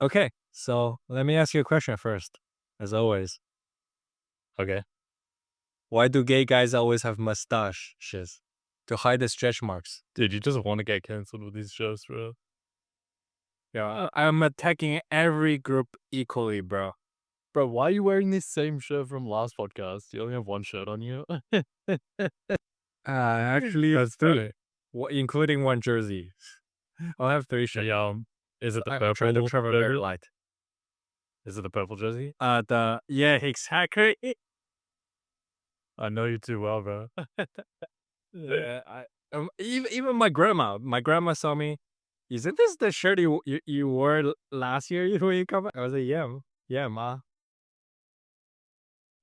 Okay, so let me ask you a question first, as always. Okay. Why do gay guys always have mustaches? To hide the stretch marks. Dude, you just want to get canceled with these shows, bro. Yeah, I'm attacking every group equally, bro. Bro, why are you wearing this same shirt from last podcast? You only have one shirt on you. Actually, that's three, including one jersey. I'll have three shirts. Yeah, is it the I'm trying to purple travel very jersey? light. Is it the purple jersey? Yeah, exactly. I know you too well, bro. Yeah, even my grandma saw me. Isn't this the shirt you wore last year when you come? I was like, yeah, yeah, ma.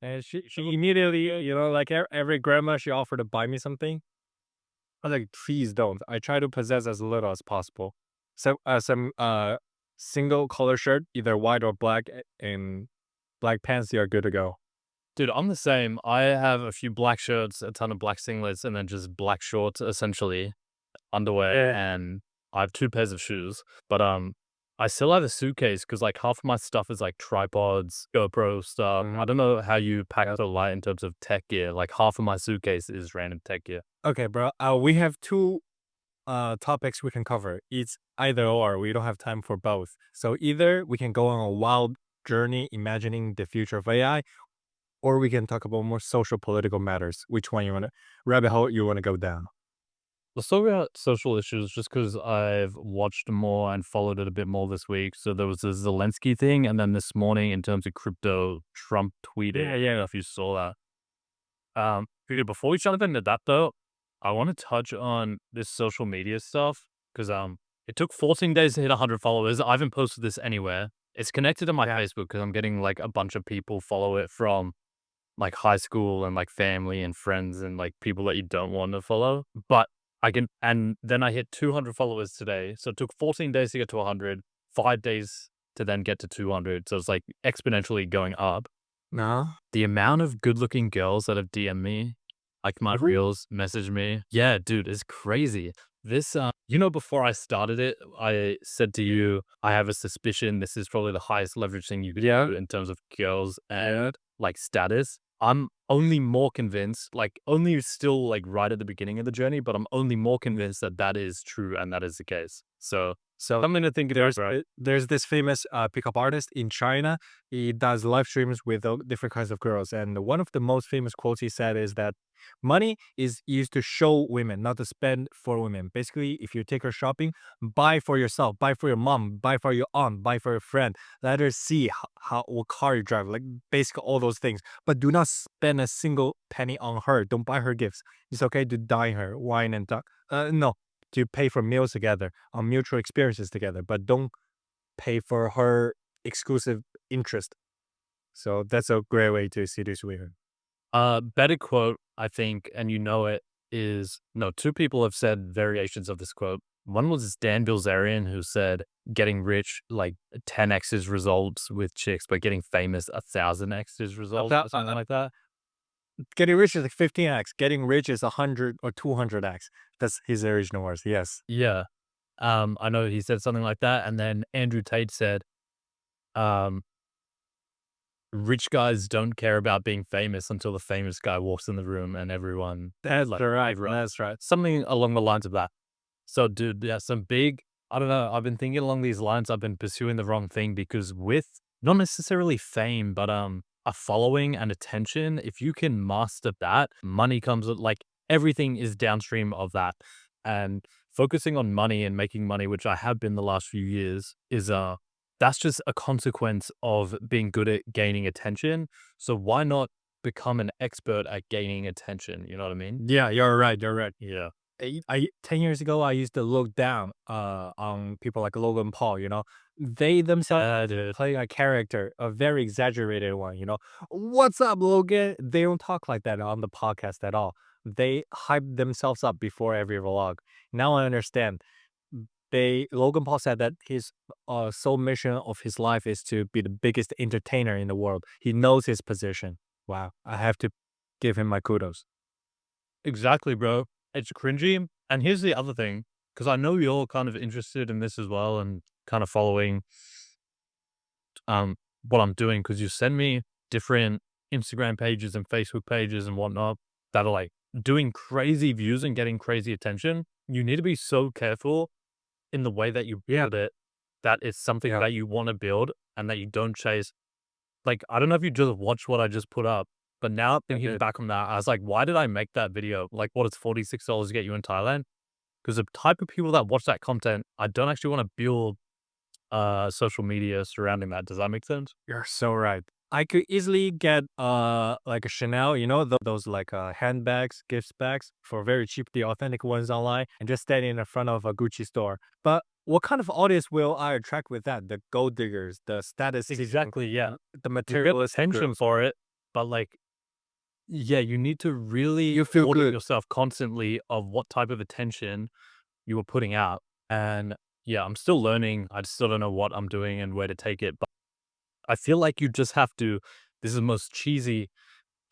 And she immediately, like every grandma, she offered to buy me something. I was like, please don't. I try to possess as little as possible. So, some single color shirt, either white or black, and black pants, you are good to go. Dude, I'm the same. I have a few black shirts, a ton of black singlets, and then just black shorts, essentially, underwear, Yeah. and I have 2 pairs of shoes. But, I still have a suitcase because like, half of my stuff is, like, tripods, GoPro stuff. I Mhm. don't know how you pack Yep. so light in terms of tech gear. Like, half of my suitcase is random tech gear. Okay, bro. We have two topics we can cover. It's either or. We don't have time for both. So either we can go on a wild journey imagining the future of AI, or we can talk about more social political matters. Which one you want to rabbit hole you want to go down? Let's talk about social issues just because I've watched more and followed it a bit more this week. So there was the Zelensky thing, and then this morning in terms of crypto, Trump tweeted. I don't know if you saw that. Dude, before we jump into that though, I want to touch on this social media stuff because it took 14 days to hit 100 followers. I haven't posted this anywhere. It's connected to my Facebook because I'm getting like a bunch of people follow it from like high school and like family and friends and like people that you don't want to follow. But I can, and then I hit 200 followers today. So it took 14 days to get to 100, 5 days to then get to 200. So it's like exponentially going up. No. The amount of good-looking girls that have DM'd me, like my Really? reels, messaged me. Yeah, dude, it's crazy. This, before I started it, I said to you, I have a suspicion this is probably the highest leverage thing you could Yeah. do in terms of girls Yeah. and like status. I'm only more convinced, like only still like right at the beginning of the journey, but I'm only more convinced that that is true and that is the case. So So something to think about, there's right? there's this famous pickup artist in China. He does live streams with different kinds of girls, and one of the most famous quotes he said is that money is used to show women, not to spend for women. Basically, if you take her shopping, buy for yourself, buy for your mom, buy for your aunt, buy for your friend. Let her see how what car you drive, like basically all those things. But do not spend a single penny on her. Don't buy her gifts. It's okay to dine her, wine and talk. No, to pay for meals together, on mutual experiences together, but don't pay for her exclusive interest. So that's a great way to seduce women. Better quote, I think, and you know it, is no, two people have said variations of this quote. One was Dan Bilzerian, who said, getting rich like 10x his results with chicks, but getting famous 1,000x his results or something like that. Getting rich is like 15x. Getting rich is 100 or 200x. That's his original words. Yes. Yeah. I know he said something like that. And then Andrew Tate said, um, rich guys don't care about being famous until the famous guy walks in the room and everyone That's like right. everyone That's right. something along the lines of that. So, dude, yeah, some big. I don't know. I've been thinking along these lines. I've been pursuing the wrong thing because with not necessarily fame, but a following and attention. If you can master that, money comes. Like everything is downstream of that, and focusing on money and making money, which I have been the last few years, is that's just a consequence of being good at gaining attention. So why not become an expert at gaining attention? You know what I mean? Yeah, you're right. You're right. Yeah. 10 years ago, I used to look down on people like Logan Paul, They themselves Dude. play a character, a very exaggerated one. What's up, Logan? They don't talk like that on the podcast at all. They hype themselves up before every vlog. Now I understand. Logan Paul said that his sole mission of his life is to be the biggest entertainer in the world. He knows his position. Wow. I have to give him my kudos. Exactly, bro. It's cringy. And here's the other thing, because I know you're kind of interested in this as well and kind of following. what I'm doing because you send me different Instagram pages and Facebook pages and whatnot that are like doing crazy views and getting crazy attention. You need to be so careful in the way that you Yeah. build it, that it's something Yeah. that you want to build and that you don't chase. Like, I don't know if you just watched what I just put up, but now I thinking did. back on that, I was like, why did I make that video? Like, what is $46 to get you in Thailand? Because the type of people that watch that content, I don't actually want to build social media surrounding that. Does that make sense? You're so right. I could easily get like a Chanel, you know, those like handbags, gift bags for very cheap, the authentic ones online, and just stand in the front of a Gucci store. But what kind of audience will I attract with that? The gold diggers, the status seeking, Exactly. Yeah. the You get materialistic attention girls. for it, but like, yeah, you need to really You feel audit good. yourself constantly of what type of attention you were putting out. And yeah, I'm still learning. I still don't know what I'm doing and where to take it. But I feel like you just have to, this is the most cheesy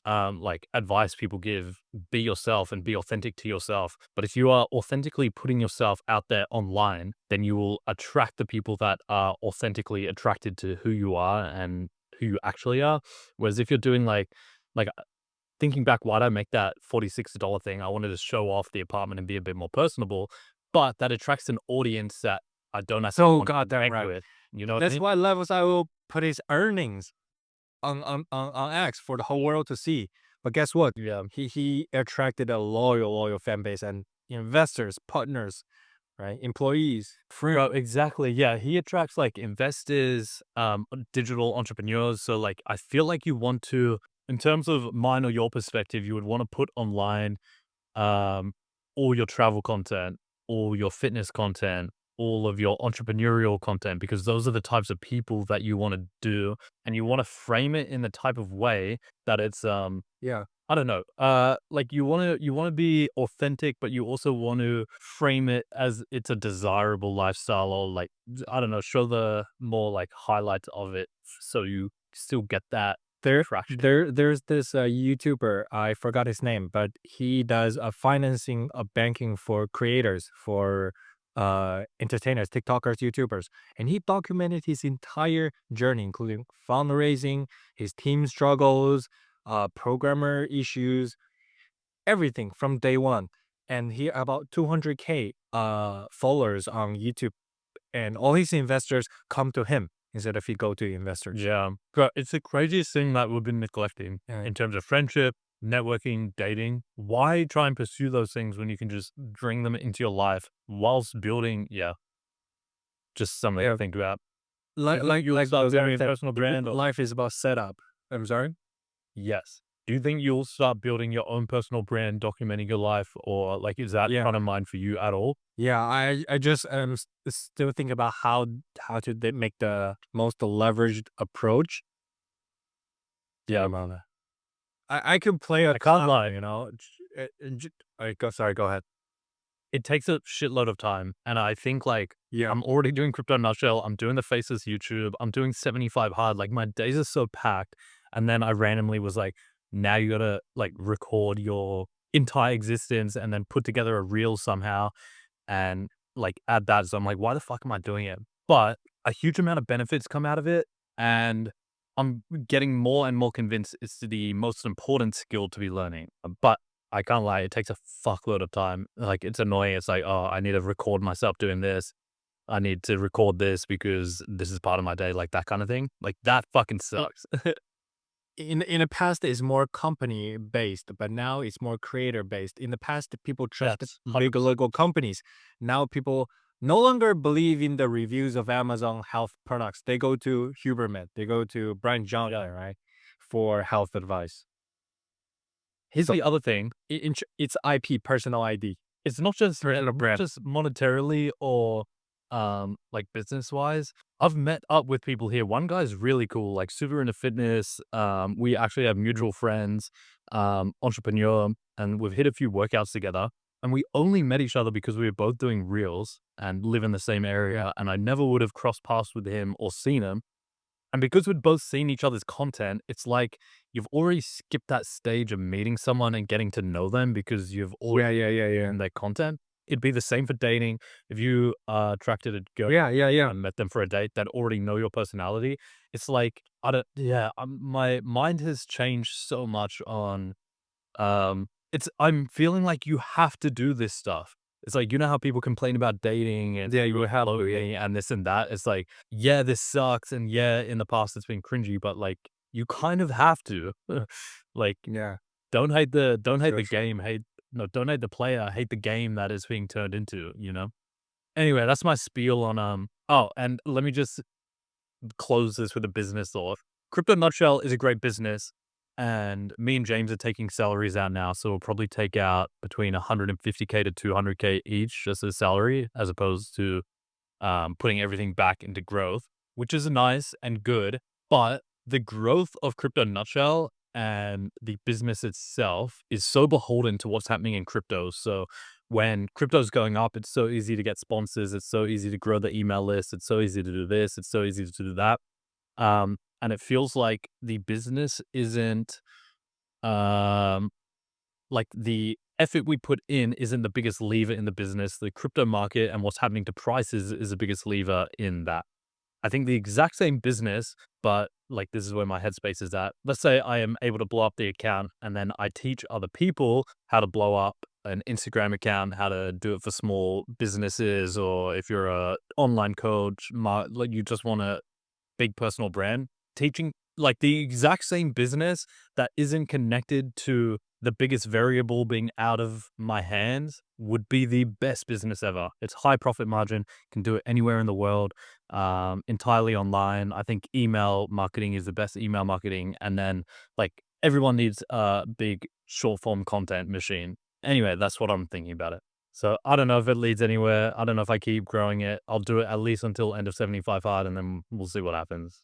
like advice people give, be yourself and be authentic to yourself. But if you are authentically putting yourself out there online, then you will attract the people that are authentically attracted to who you are and who you actually are. Whereas if you're doing like thinking back, why'd I make that $46 thing? I wanted to show off the apartment and be a bit more personable, but that attracts an audience that I don't actually So want to goddamn connect right. with. You know what I That's mean? why Levels I will put his earnings on X for the whole world to see. But guess what? Yeah. He attracted a loyal fan base and investors, partners, right? Employees, friends. Bro, exactly. Yeah, he attracts like investors, digital entrepreneurs. So like, I feel like you want to, in terms of mine or your perspective, you would want to put online um, all your travel content, all your fitness content, all of your entrepreneurial content, because those are the types of people that you want to do, and you want to frame it in the type of way that it's Yeah. I don't know. Like you wanna be authentic, but you also want to frame it as it's a desirable lifestyle or like I don't know, show the more like highlights of it so you still get that There, traction. there's this YouTuber. I forgot his name, but he does a financing, a banking for creators, for entertainers, TikTokers, YouTubers, and he documented his entire journey, including fundraising, his team struggles, programmer issues, everything from day one. And he about 200K followers on YouTube, and all his investors come to him instead of he go to investors. Yeah. But it's the craziest thing that we've been neglecting Yeah. in terms of friendship, networking, dating. Why try and pursue those things when you can just bring them into your life whilst building, yeah, just something to Yeah. think about. Like You think like you'll like start the guy building a said, personal brand or life is about setup. I'm sorry? yes. Do you think you'll start building your own personal brand, documenting your life, or like is that Yeah. front of mind for you at all? Yeah, I just am still thinking about how to make the most leveraged approach. Yeah, About that. I could play a I can't clown, lie. you know. Go, sorry, go ahead. It takes a shitload of time, and I think like Yeah. I'm already doing crypto nutshell. I'm doing the faces YouTube. I'm doing 75 hard. Like my days are so packed, and then I randomly was like, now you gotta like record your entire existence and then put together a reel somehow and like add that. So I'm like, why the fuck am I doing it? But a huge amount of benefits come out of it. And I'm getting more and more convinced it's the most important skill to be learning. But I can't lie, it takes a fuckload of time. Like it's annoying. It's like, oh, I need to record myself doing this. I need to record this because this is part of my day, like that kind of thing. Like that fucking sucks. In the past, it's more company based, but now it's more creator based. In the past, people trusted That's big local companies. Now people no longer believe in the reviews of Amazon health products. They go to Huberman, they go to Brian yeah. Johnson, right, for health advice. Here's So the other thing. it's IP, personal ID, It's not just personal brand. monetarily or like business wise. I've met up with people here. One guy's really cool, like super into fitness. We actually have mutual friends, entrepreneur, and we've hit a few workouts together. And we only met each other because we were both doing reels and live in the same area. And I never would have crossed paths with him or seen him. And because we'd both seen each other's content, it's like you've already skipped that stage of meeting someone and getting to know them because you've already Yeah. seen their content. it'd be the same for dating. If you attracted a girl Yeah, yeah, yeah. and met them for a date that already know your personality, it's like I don't. Yeah, my mind has changed so much on it's I'm feeling like you have to do this stuff. It's like, you know how people complain about dating and Yeah, you people have to, yeah. lonely and this and that? It's like, yeah, this sucks, and yeah, in the past it's been cringy, but like you kind of have to. Like, Yeah, don't hate sure, the sure. game, hate no, don't hate the player, hate the game that is being turned into, you know? Anyway, that's my spiel on oh, and let me just close this with a business thought. Crypto Nutshell is a great business, and me and James are taking salaries out now, so we'll probably take out between 150K to 200K each just as salary, as opposed to putting everything back into growth, which is nice and good. But the growth of Crypto Nutshell and the business itself is so beholden to what's happening in crypto. So when crypto's going up, it's so easy to get sponsors. It's so easy to grow the email list. It's so easy to do this. It's so easy to do that. And it feels like the business isn't um, like the effort we put in isn't the biggest lever in the business. The crypto market and what's happening to prices is the biggest lever in that. I think the exact same business, but like this is where my headspace is at. Let's say I am able to blow up the account and then I teach other people how to blow up an Instagram account, how to do it for small businesses, or if you're a online coach, like you just want a big personal brand, teaching like the exact same business that isn't connected to the biggest variable being out of my hands would be the best business ever. It's high profit margin, can do it anywhere in the world, entirely online. I think email marketing is the best email marketing. And then like everyone needs a big short form content machine. Anyway, that's what I'm thinking about it. So I don't know if it leads anywhere. I don't know if I keep growing it. I'll do it at least until end of 75 hard, and then we'll see what happens.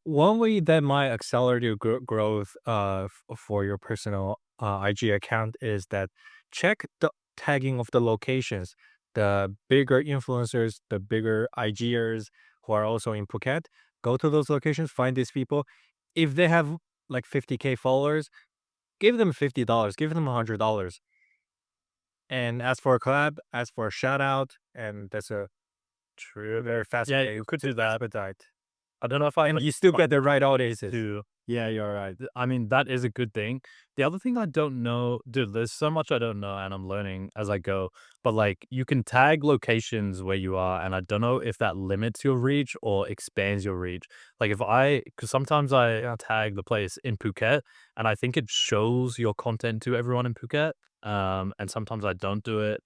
One way that might accelerate your growth for your personal IG account is that check the tagging of the locations. The bigger influencers, the bigger IGers who are also in Phuket, go to those locations, find these people. If they have like 50K followers, give them $50, give them $100. And ask for a collab, ask for a shout out, and that's a True. very fast Yeah, way you could to do that. expedite. I don't know if I And like you still try get the right audiences. to. Yeah, you're right. I mean, that is a good thing. The other thing I don't know, dude, there's so much I don't know and I'm learning as I go. But like you can tag locations where you are, and I don't know if that limits your reach or expands your reach. Like if because sometimes I tag the place in Phuket and I think it shows your content to everyone in Phuket. And sometimes I don't do it.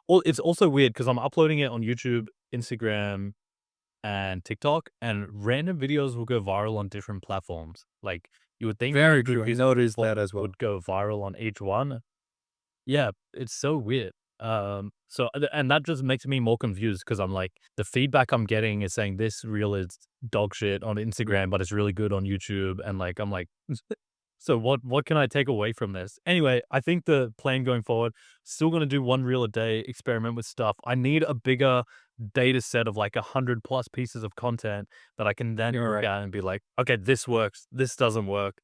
Well, it's also weird because I'm uploading it on YouTube, Instagram, and TikTok, and random videos will go viral on different platforms. Like you would think Very the true. I reason noticed why that as it well. would go viral on each one. Yeah, it's so weird. And that just makes me more confused because I'm like, the feedback I'm getting is saying this reel is dog shit on Instagram, but it's really good on YouTube. And like, I'm like, so what can I take away from this? Anyway, I think the plan going forward, still gonna do one reel a day, experiment with stuff. I need a bigger data set of like 100 plus pieces of content that I can then You're look right. at and be like, okay, this works, this doesn't work.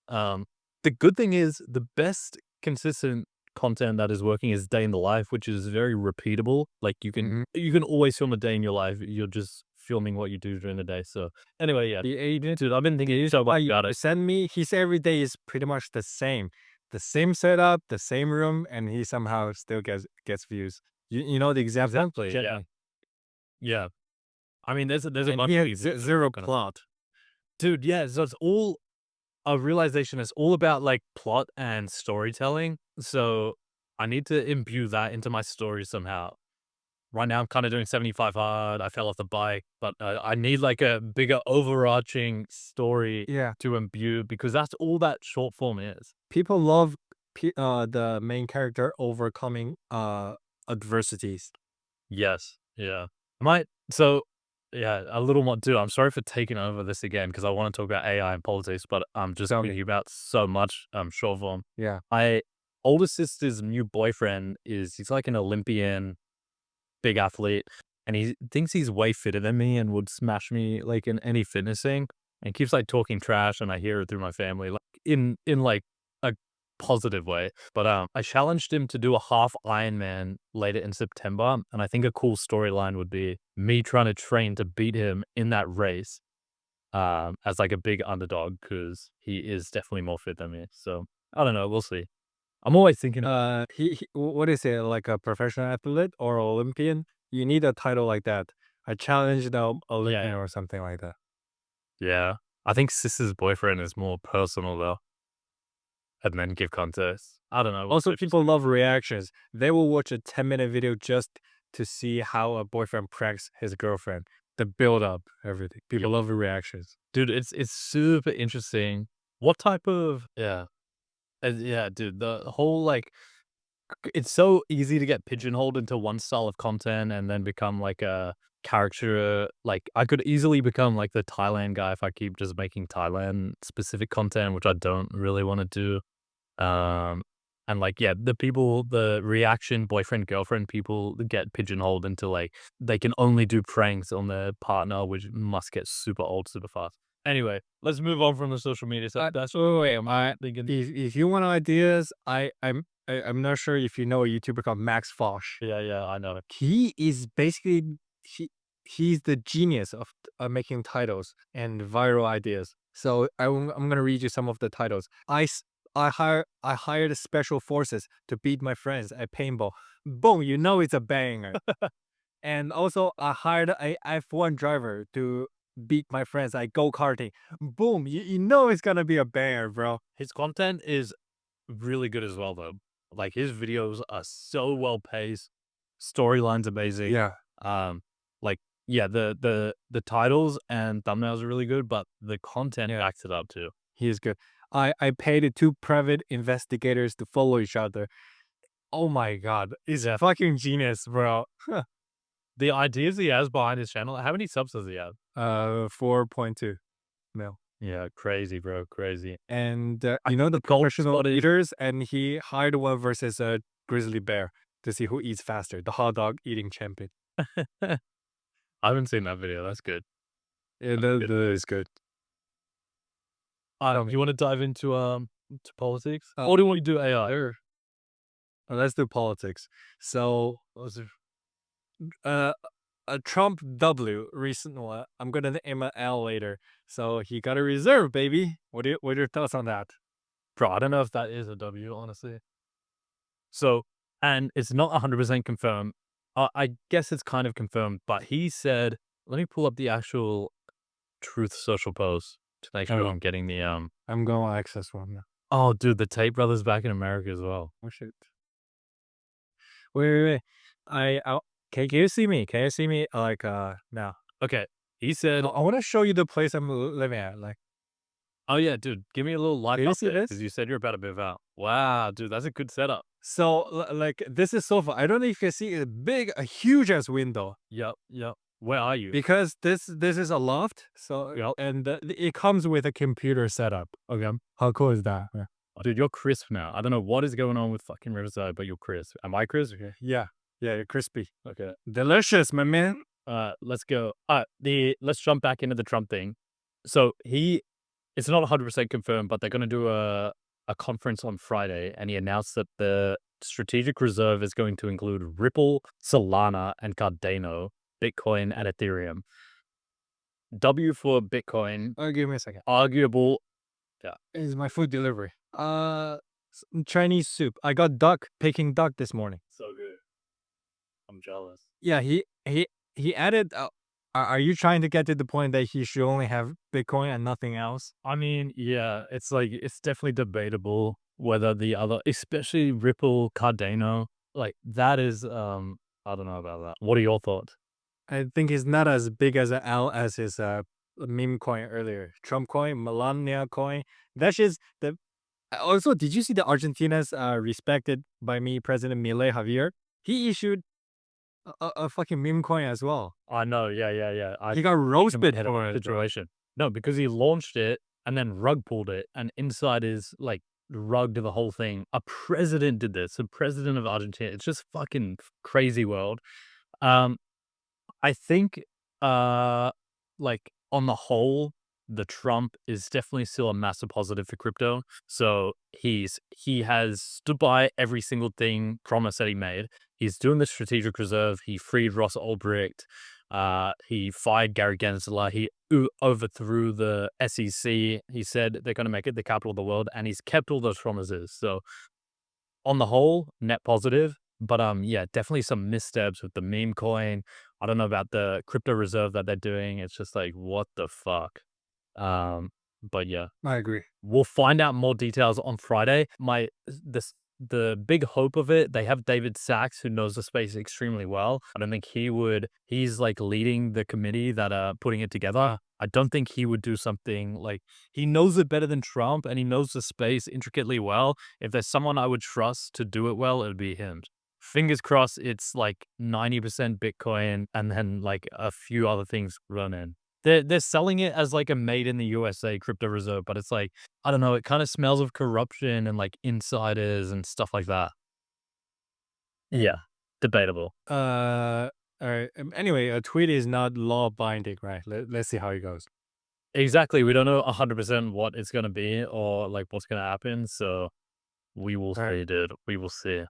Um, the good thing is the best consistent content that is working is day in the life, which is very repeatable. Like Mhm. you can always film a day in your life. You're just filming what you do during the day. So anyway, yeah, The agent, dude, I've been thinking so much why you about it. send me, his every day is pretty much the same. The same setup, the same room, and he somehow still gets views. You know the example? Exactly. Check Yeah. me. Yeah. I mean, there's a And bunch he of has people zero gonna plot. dude, yeah, so it's all a realization is all about like plot and storytelling. So I need to imbue that into my story somehow. Right now, I'm kind of doing 75 hard. I fell off the bike, but I need like a bigger overarching story Yeah. to imbue because that's all that short form is. People love the main character overcoming adversities. Yes. Yeah. I might. So, yeah, a little more too. I'm sorry for taking over this again because I want to talk about AI and politics, but I'm just Tell me. thinking about so much short form. Yeah. My older sister's new boyfriend he's like an Olympian, big athlete, and he thinks he's way fitter than me and would smash me like in any fitness thing. And he keeps like talking trash, and I hear it through my family, like in like a positive way. But I challenged him to do a half Ironman later in September, and I think a cool storyline would be me trying to train to beat him in that race, as like a big underdog because he is definitely more fit than me. So I don't know. We'll see. I'm always thinking, What is it, like a professional athlete or Olympian? You need a title like that. I challenged the Olympian yeah, or something like that. yeah. I think Sis's boyfriend is more personal though, and then give context. I don't know. Also, people love reactions. They will watch a 10-minute video just to see how a boyfriend pranks his girlfriend. The build up, everything. People love the reactions. Dude, it's super interesting. What type of yeah, dude, the whole like it's so easy to get pigeonholed into one style of content and then become like a character. Like I could easily become like the Thailand guy if I keep just making Thailand specific content, which I don't really want to do. Um, and like, yeah, the reaction boyfriend girlfriend people get pigeonholed into like they can only do pranks on their partner, which must get super old super fast. Anyway, let's move on from the social media stuff. That's Wait, I thinking. if you want ideas, I'm not sure if you know a YouTuber called Max Fosh. Yeah, yeah, I know. He is basically he he's the genius of making titles and viral ideas. So I'm gonna read you some of the titles. I hired special forces to beat my friends at paintball. Boom, you know it's a banger. And also I hired a F1 driver to beat my friends at go-karting. Boom, you know it's gonna be a banger, bro. His content is really good as well, though. Like his videos are so well paced, storyline's amazing. Yeah. Um, like yeah, the titles and thumbnails are really good, but the content Yeah. backs it up too. He is good. I paid two private investigators to follow each other. Oh my god, he's a fucking genius, bro. The ideas he has behind his channel, how many subs does he have? 4.2 mil. Yeah, crazy, bro, crazy. And I you know the think the gold professional spot is eaters, and he hired one versus a grizzly bear to see who eats faster. The hot dog eating champion. I haven't seen that video. That's good. Yeah, That's good. that is good. Tell Do me. you want to dive into to politics, Uh, or do you want to do AI? sure. Let's do politics. So, uh, a Trump W recent one. I'm gonna name an L later. So he got a reserve, baby. What are your thoughts on that? Bro, I don't know if that is a W, honestly. So, and it's not 100% confirmed. I guess it's kind of confirmed, but he said, let me pull up the actual Truth Social post to make sure Oh, I'm getting the I'm going to access one now. oh, dude, the Tate brothers back in America as well. Oh shit. Wait. I can you see me? Can you see me like now? Okay. He said, I want to show you the place I'm living at. Like, oh yeah, dude, give me a little life do you see update this? because you said you're about to move out. Wow, dude, that's a good setup. So like this is so far. I don't know if you can see a huge ass window Yep, yep. Where are you? because this is a loft. So Yep. and it comes with a computer setup. Okay, how cool is that? Yeah. Dude, you're crisp now. I don't know what is going on with fucking Riverside, but you're crisp. Am I crisp? Okay. Yeah, you're crispy, Okay. delicious, my man. Let's go. Let's jump back into the Trump thing. So it's not 100% confirmed, but they're going to do a conference on Friday, and he announced that the strategic reserve is going to include Ripple, Solana, and Cardano, Bitcoin, and Ethereum. W for Bitcoin, Give me a second. arguable. Yeah, Is my food delivery? Chinese soup. I got Peking duck this morning. so good. I'm jealous. Yeah, he added. Are you trying to get to the point that he should only have Bitcoin and nothing else? I mean, yeah, it's like it's definitely debatable whether the other, especially Ripple, Cardano, like that is I don't know about that. What are your thoughts? I think he's not as big as a L as his meme coin earlier. Trump coin, Melania coin. That's just the. Also, did you see the Argentina's respected by me President Milei Javier? He issued a fucking meme coin as well. I know, yeah. He got roasted head for of it. Bro. situation. No, because he launched it and then rug pulled it, and inside is like rugged the whole thing. A president did this. A president of Argentina. It's just fucking crazy world. Um, I think, like on the whole, the Trump is definitely still a massive positive for crypto. So he has stood by every single thing promise that he made. He's doing the strategic reserve. He freed Ross Ulbricht. He fired Gary Gensler. He overthrew the SEC. He said they're going to make it the capital of the world, and he's kept all those promises. So on the whole, net positive. But yeah, definitely some missteps with the meme coin. I don't know about the crypto reserve that they're doing. It's just like, what the fuck? Um, but yeah, I agree. we'll find out more details on Friday. The big hope of it, they have David Sachs, who knows the space extremely well. I don't think he's like leading the committee that are putting it together. I don't think he would do something like, he knows it better than Trump and he knows the space intricately well. If there's someone I would trust to do it well, it would be him. Fingers crossed it's like 90% Bitcoin and then like a few other things run in. They're selling it as like a made in the USA crypto reserve, but it's like, I don't know, it kind of smells of corruption and like insiders and stuff like that. Yeah, debatable. All right. Anyway, a tweet is not law binding, right? Let's see how it goes. Exactly. We don't know 100% what it's going to be or like what's going to happen. So we will All right. see, dude. We will see.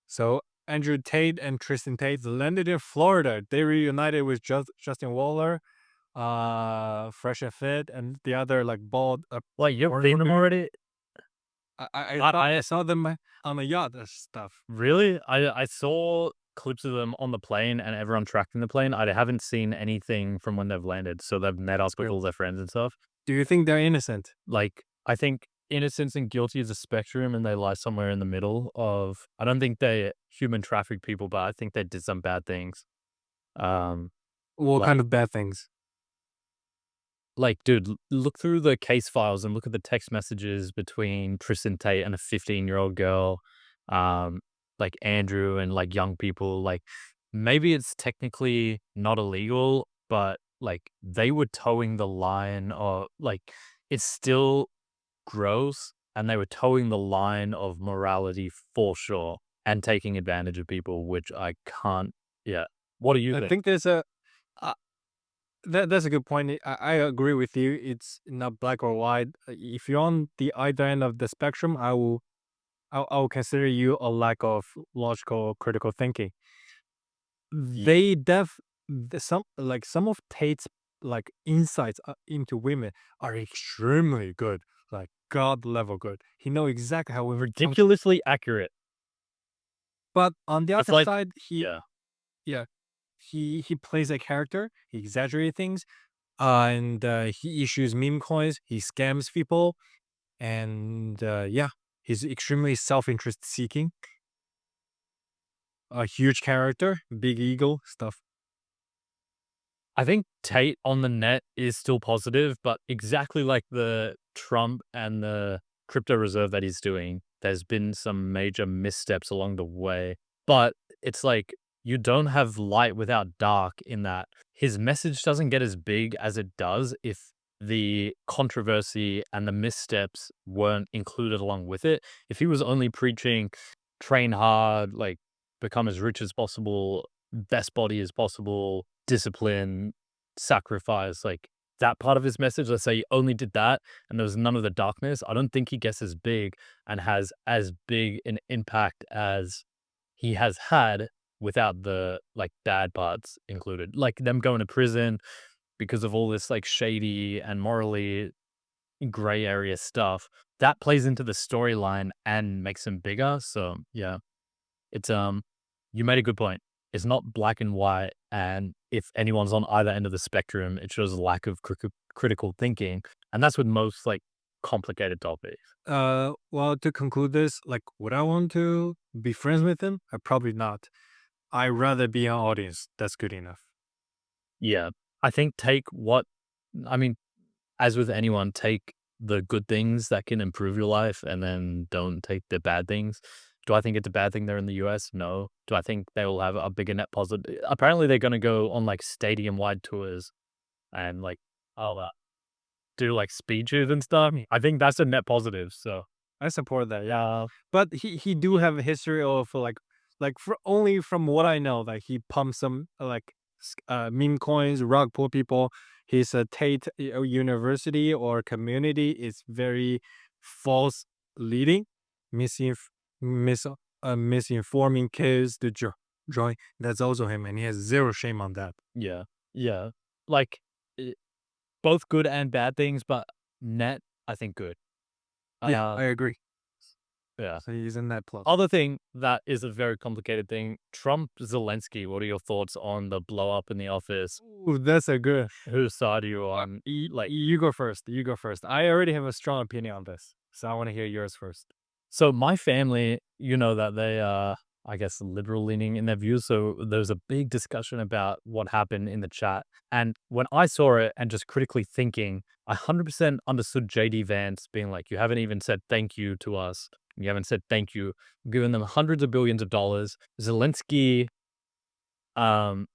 So Andrew Tate and Tristan Tate landed in Florida. They reunited with Justin Waller, Fresh and Fit, and the other like bald. Wait, you've orange seen them looking- already? I saw them on the yacht and stuff. Really? I saw clips of them on the plane and everyone tracking the plane. I haven't seen anything from when they've landed. So they've met up with Real. all their friends and stuff. Do you think they're innocent? Like, I think innocence and guilty is a spectrum and they lie somewhere in the middle of, I don't think they human traffic people, but I think they did some bad things. What Like- kind of bad things? Like, dude, look through the case files and look at the text messages between Tristan Tate and a 15-year-old girl, like Andrew and like young people. Like, maybe it's technically not illegal, but like they were towing the line, or like it's still gross, and they were towing the line of morality for sure and taking advantage of people, which I can't. Yeah. What do you I think? think there's a. That's a good point. I agree with you. It's not black or white. If you're on the either end of the spectrum, I will consider you a lack of logical critical thinking. They some of Tate's like insights into women are extremely good, like god level good. He know exactly how women function. Ridiculously accurate. But on the It's other like- side, Yeah. he plays a character. He exaggerates things, and he issues meme coins. He scams people, and yeah, he's extremely self-interest seeking. A huge character, big ego stuff. I think Tate on the net is still positive, but exactly like the Trump and the crypto reserve that he's doing, there's been some major missteps along the way. But it's like you don't have light without dark, in that his message doesn't get as big as it does if the controversy and the missteps weren't included along with it. If he was only preaching train hard, like become as rich as possible, best body as possible, discipline, sacrifice, like that part of his message, let's say he only did that and there was none of the darkness, I don't think he gets as big and has as big an impact as he has had without the like bad parts included, like them going to prison because of all this like shady and morally gray area stuff that plays into the storyline and makes him bigger. So yeah, it's you made a good point. It's not black and white, and if anyone's on either end of the spectrum, it shows a lack of critical thinking, and that's with most like complicated topics. Well, to conclude this, like, would I want to be friends with him? Probably not. I'd rather be an audience. That's good enough. Yeah, I think I mean, as with anyone, take the good things that can improve your life and then don't take the bad things. Do I think it's a bad thing they're in the US? No. Do I think they will have a bigger net positive? Apparently, they're going to go on like stadium wide tours and like all that, do like speeches and stuff. I think that's a net positive. So I support that. Yeah, but he do have a history of only from what I know, like he pumps some like meme coins, rug pull people. his Tate University or community is very false leading, misinf- mis misinforming kids to join. That's also him, and he has zero shame on that. Yeah. Yeah. Like, eh, both good and bad things, but net, I think good. Yeah, Uh, I agree. yeah. So he's in that plus. Other thing that is a very complicated thing, Trump Zelensky, what are your thoughts on the blow up in the office? Ooh, that's a good. Whose side are you on? Like, You go first. You go first. I already have a strong opinion on this, so I want to hear yours first. so my family, you know that they are, I guess, liberal leaning in their views. So there's a big discussion about what happened in the chat. And when I saw it and just critically thinking, I 100% understood JD Vance being like, you haven't even said thank you to us. You haven't said thank you. Given them hundreds of billions of dollars. Zelensky um,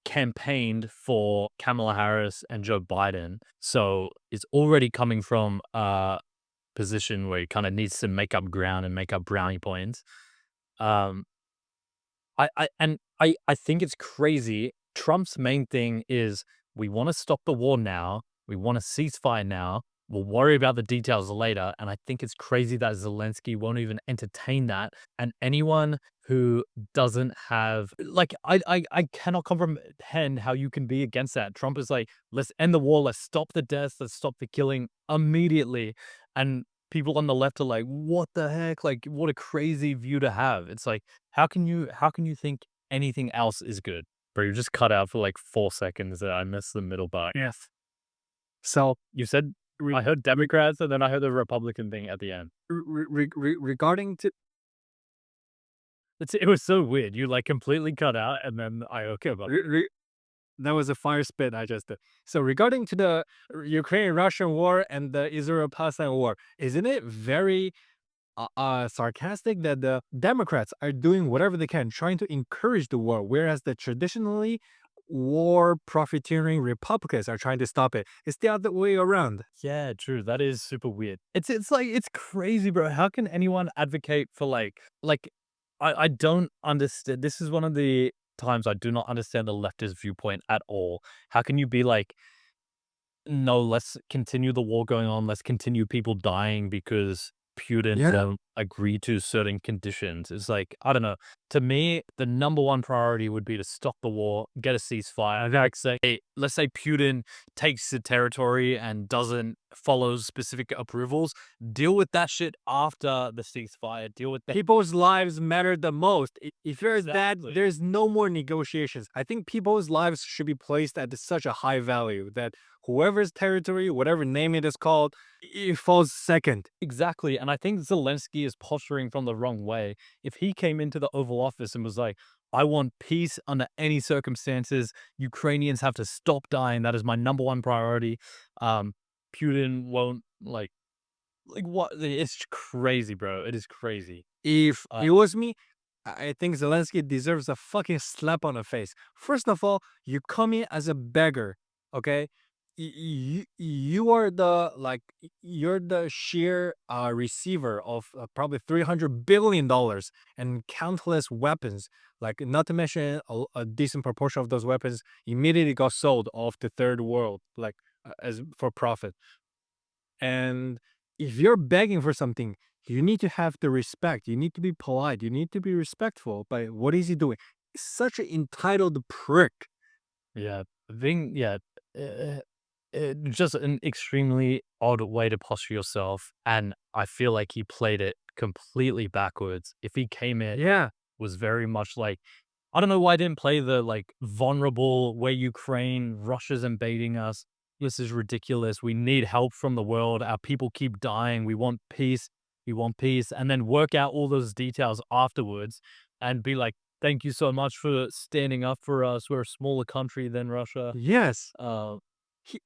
campaigned for Kamala Harris and Joe Biden. So it's already coming from a position where he kind of needs to make up ground and make up brownie points. Um, I think it's crazy. Trump's main thing is we want to stop the war now. We want a ceasefire now. We'll worry about the details later. And I think it's crazy that Zelensky won't even entertain that. And anyone who doesn't have like I cannot comprehend how you can be against that. Trump is like, let's end the war, let's stop the deaths, let's stop the killing immediately. And people on the left are like, what the heck? Like, what a crazy view to have. It's like, how can you think anything else is good? Bro, you just cut out for like 4 seconds there. I missed the middle part. Yes. So You said I heard Democrats and then I heard the Republican thing at the end. regarding to It was so weird. You like completely cut out and then I okay about it. that was a fire spit I just did. So regarding to the Ukraine-Russian war and the Israel-Palestine war, isn't it very sarcastic that the Democrats are doing whatever they can, trying to encourage the war, whereas the traditionally war profiteering Republicans are trying to stop it? It's the other way around. Yeah, true. That is super weird. It's like it's crazy, bro. How can anyone advocate for like I don't understand. This is one of the times I do not understand the leftist viewpoint at all. How can you be like, no, let's continue the war going on. Let's continue people dying because Putin Yeah. don't agree to certain conditions. It's like, I don't know. To me, the number one priority would be to stop the war, get a ceasefire. Like say, let's say Putin takes the territory and doesn't follow specific approvals. Deal with that shit after the ceasefire. Deal with that. People's lives matter the most. If there's that, Exactly. there's no more negotiations. I think people's lives should be placed at such a high value that whoever's territory, whatever name it is called, it falls second. Exactly. And I think Zelensky is posturing from the wrong way. If he came into the Oval Office and was like, I want peace under any circumstances, Ukrainians have to stop dying. That is my number one priority. Putin won't like what? It's crazy, bro. It is crazy. If Uh, it was me, I think Zelensky deserves a fucking slap on the face. First of all, you come in as a beggar, okay? You are the you're the sheer receiver of probably $300 billion and countless weapons. Like not to mention a decent proportion of those weapons immediately got sold off to third world, like as for profit. And if you're begging for something, you need to have the respect. You need to be polite. You need to be respectful. But what is he doing? He's such an entitled prick. yeah. The thing, yeah. Uh, just an extremely odd way to posture yourself. And I feel like he played it completely backwards. If he came in, Yeah. was very much like, I don't know why I didn't play the like vulnerable where Ukraine, Russia's invading us. This is ridiculous. We need help from the world. Our people keep dying. We want peace. We want peace. And then work out all those details afterwards and be like, thank you so much for standing up for us. We're a smaller country than Russia. Yes. Uh,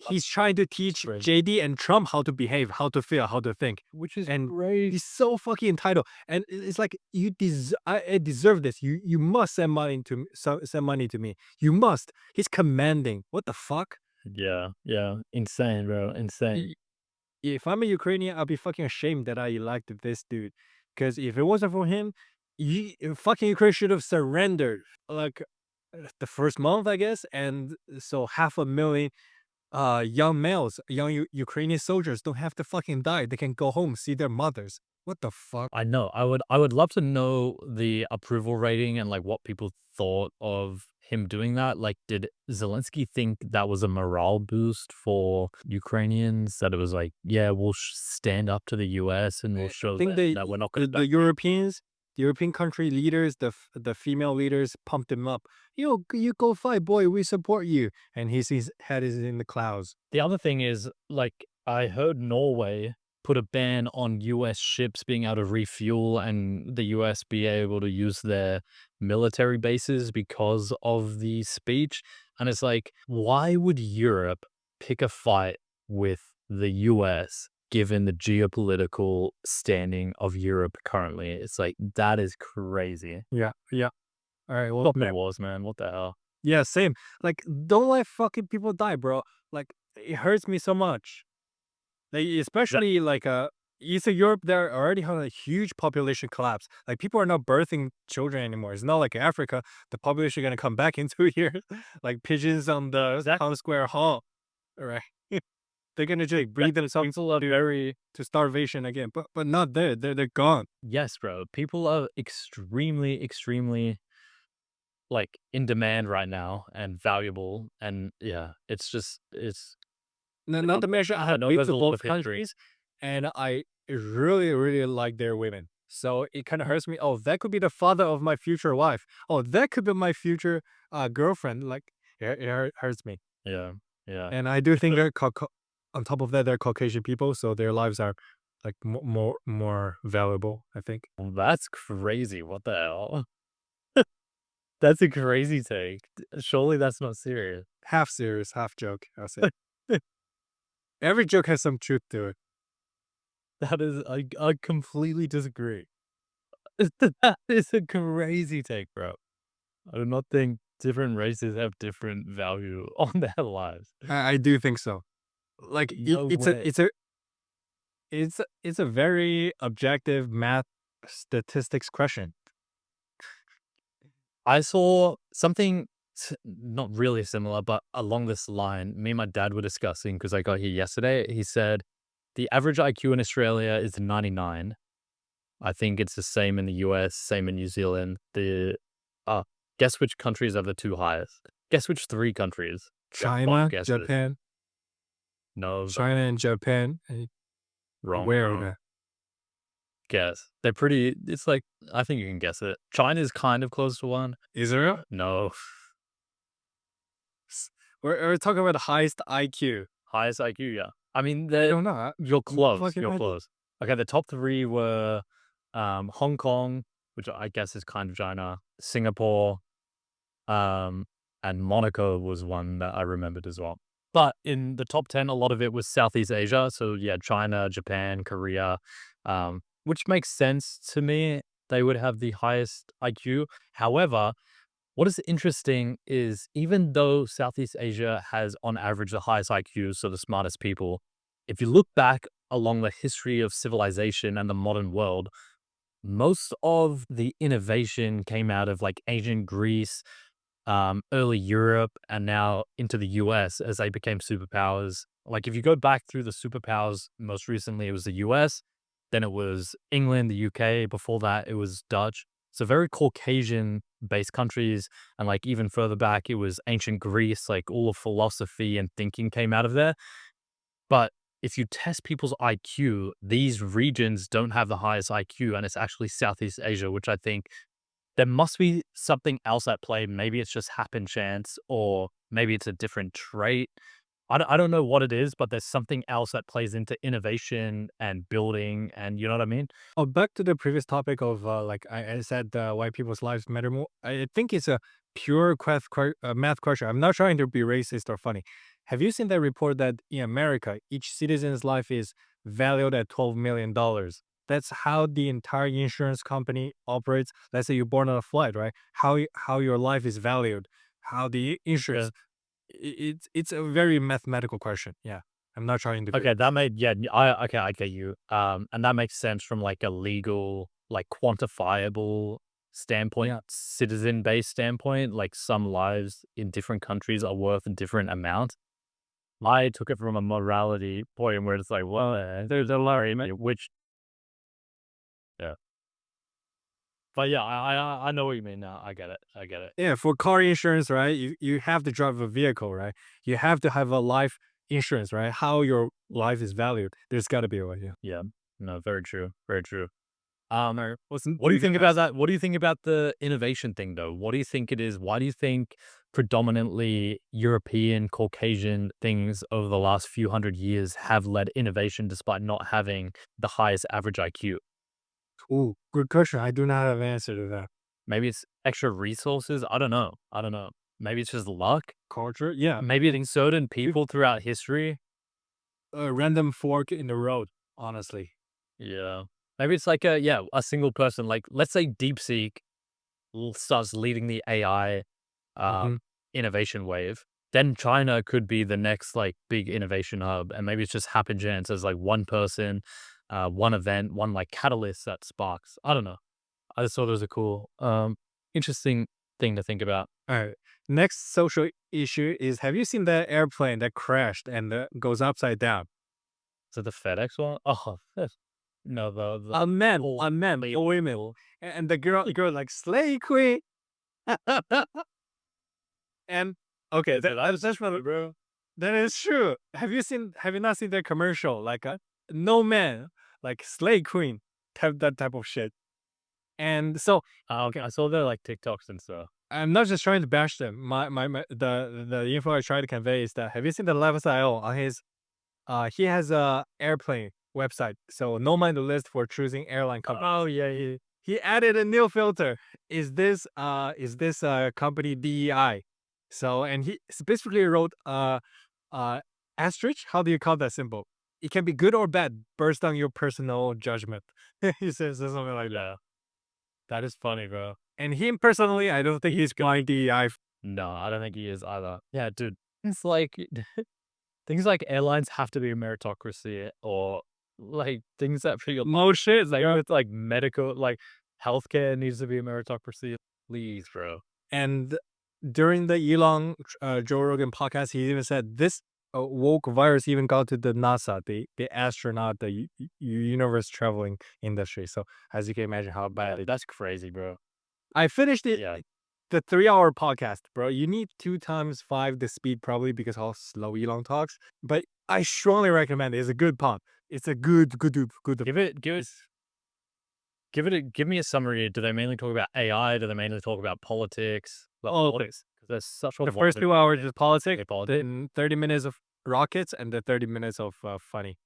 He's trying to teach Right. JD and Trump how to behave, how to feel, how to think. which is And great. he's so fucking entitled. And it's like I deserve this. You must send money to send money to me. You must. He's commanding. What the fuck? Yeah, yeah. Insane, bro. Insane. If I'm a Ukrainian, I'll be fucking ashamed that I elected this dude. Because if it wasn't for him, fucking Ukraine should have surrendered. Like, the first month, I guess, and so 500,000 young males, young Ukrainian soldiers don't have to fucking die. They can go home, see their mothers. What the fuck? I know. I would love to know the approval rating and like what people thought of him doing that. Like, did Zelensky think that was a morale boost for Ukrainians? That it was like, yeah, we'll stand up to the US and we'll I show think them that we're not going to the back. Europeans, the European country leaders, the female leaders pumped him up. You go fight, boy. We support you. And his head is in the clouds. The other thing is, like, I heard Norway put a ban on US ships being able to refuel and the US be able to use their military bases because of the speech. And it's like, why would Europe pick a fight with the US given the geopolitical standing of Europe currently? It's like, that is crazy. Yeah, yeah. All right. Well, Stop the wars, man. What the hell? yeah, same. Like, don't let fucking people die, bro. Like, it hurts me so much. Like, That, especially like Eastern Europe, they're already having a huge population collapse. Like, people are not birthing children anymore. It's not like Africa. The population gonna come back into here, like pigeons on the that town square hall. All right, they're gonna just breed themselves people are very to starvation again. But not there. They're gone. yes, bro. People are extremely, extremely like in demand right now and valuable. And yeah, it's just it's Not to mention, I have no, been there's to a lot both of history. countries, and I really, really like their women. So it kind of hurts me. Oh, that could be the father of my future wife. Oh, that could be my future girlfriend. Like it hurts me. Yeah, yeah. And I do think they're on top of that, they're Caucasian people, so their lives are like more valuable. I think Well, that's crazy. What the hell? That's a crazy take. Surely that's not serious. half serious, half joke. I'll say every joke has some truth to it. That is, I completely disagree. That is a crazy take, bro. I do not think different races have different value on their lives. I do think so. Like No way. it's a very objective math statistics question. I saw something not really similar, but along this line. Me and my dad were discussing because I got here yesterday. He said the average IQ in Australia is 99. I think it's the same in the US, same in New Zealand. Uh, guess which countries are the two highest? Guess which three countries? Got five China, guesses. Japan, No, China and Japan. wrong, Where are wrong. they? Guess. They're pretty. It's like I think you can guess it. China's kind of close to one. Israel? No, We're talking about the highest IQ. highest IQ. Yeah, I mean I they don't know. you're close. Fucking You're idea. close. Okay, the top three were Hong Kong, which I guess is kind of China, Singapore, um, and Monaco was one that I remembered as well. But in the top 10, a lot of it was Southeast Asia. So yeah, China, Japan, Korea, which makes sense to me. They would have the highest IQ. However, what is interesting is even though Southeast Asia has on average the highest IQ, so the smartest people, if you look back along the history of civilization and the modern world, most of the innovation came out of like ancient Greece, early Europe, and now into the US as they became superpowers. Like if you go back through the superpowers, most recently it was the US, then it was England, the UK. Before that, it was Dutch. So very Caucasian based countries. And like even further back, it was ancient Greece, like all of philosophy and thinking came out of there. But if you test people's IQ, these regions don't have the highest IQ, and it's actually Southeast Asia, which I think there must be something else at play. Maybe it's just happen chance, or maybe it's a different trait. I don't know what it is, but there's something else that plays into innovation and building, and you know what I mean? Oh, back to the previous topic of like I said, why people's lives matter more. I think it's a pure math question. I'm not trying to be racist or funny. Have you seen that report that in America, each citizen's life is valued at $12 million? That's how the entire insurance company operates. Let's say you're born on a flight, right? How your life is valued, how the Yeah. insurance. It's a very mathematical question. Yeah, I'm not trying to be. Okay, that made yeah, I get you. And that makes sense from like a legal, like quantifiable standpoint, Yeah. citizen-based standpoint, like some lives in different countries are worth a different amount. I took it from a morality point where it's like, well, there's a lot, which, yeah. But yeah, I know what you mean now. I get it. I get it. Yeah, for car insurance, right? You have to drive a vehicle, right? You have to have a life insurance, right? How your life is valued. There's got to be a way. Yeah. Yeah. No, very true. Very true. Alright, What do you you think gonna about ask? that? What do you think about the innovation thing, though? What do you think it is? Why do you think predominantly European, Caucasian things over the last few hundred years have led innovation despite not having the highest average IQ? Ooh, good question. I do not have an answer to that. Maybe it's extra resources. I don't know. I don't know. Maybe it's just luck. Culture, yeah. Maybe it's certain If people throughout history. a random fork in the road, honestly. Yeah. Maybe it's like a single person. Like let's say DeepSeek starts leading the AI uh, Mhm. innovation wave, then China could be the next like big innovation hub, and maybe it's just happen chance as like one person, one event, one like catalyst that sparks. I don't know. I just thought it was a cool, interesting thing to think about. All right. Next social issue is, have you seen that airplane that crashed and goes upside down? Is it the FedEx one? Oh, no, the A man, a women, and the girl like slay queen. And okay, that's funny, bro. That is true. Have you not seen that commercial? Like no man, like slay queen, that type of shit. And so okay, I saw their like TikToks and stuff. I'm not just trying to bash them. The info I try to convey is that, have you seen the Levis IO on his he has a airplane website. So no mind the list for choosing airline company. Oh yeah, yeah. He added a new filter. Is this company DEI? So and he specifically wrote uh asterisk. How do you call that symbol? It can be good or bad, based on your personal judgment. He says something like that. Yeah. That is funny, bro. And him personally, I don't think he's going DEI. No, I don't think he is either. Yeah, dude. It's like things like airlines have to be a meritocracy or like things that feel Most shit, like yeah. with like medical like healthcare needs to be a meritocracy. Please, bro. And during the Joe Rogan podcast, he even said this woke virus even got to the NASA, the astronaut, the universe traveling industry. So as you can imagine how bad it. That's crazy, bro. I finished it. Yeah. The 3 hour podcast, bro. You need 2 times 5 the speed probably because how slow Elon talks. But I strongly recommend it. It's a good pod. It's a good. Give me a summary. Do they mainly talk about AI? Do they mainly talk about politics? Like, All because there's such the a first 2 hours is politics, politics. then 30 minutes of rockets, and the 30 minutes of funny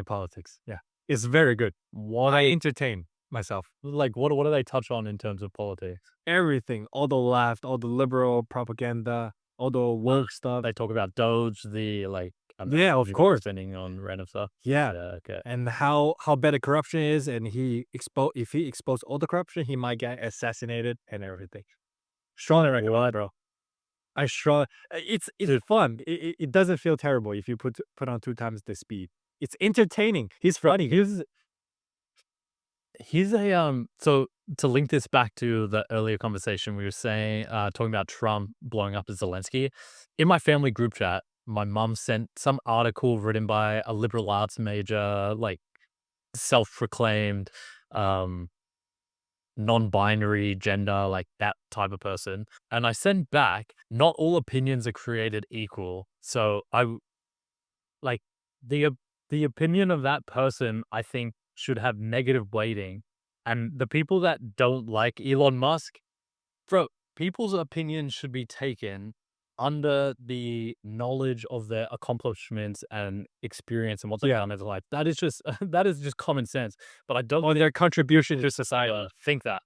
politics. Yeah, it's very good. What I entertain myself. like what do they touch on in terms of politics? Everything, all the left, all the liberal propaganda, all the woke stuff. They talk about Doge, the like Yeah, of course. spending on random stuff. Yeah, Yeah, okay. and how bad the corruption is, and if he exposed all the corruption, he might get assassinated and everything. Strongly recommend, bro. I strong. It's fun. It doesn't feel terrible if you put on 2 times the speed. It's entertaining. He's funny. He's a so to link this back to the earlier conversation we were saying, talking about Trump blowing up as Zelensky. In my family group chat, my mom sent some article written by a liberal arts major, like self-proclaimed, um, non-binary gender, like that type of person. And I sent back, not all opinions are created equal. So like the op- the opinion of that person, I think, should have negative weighting. And the people that don't like Elon Musk, bro, people's opinions should be taken under the knowledge of their accomplishments and experience and what they've Yeah, done in their life. That is just that is just common sense. But I don't on their contribution to society. think that.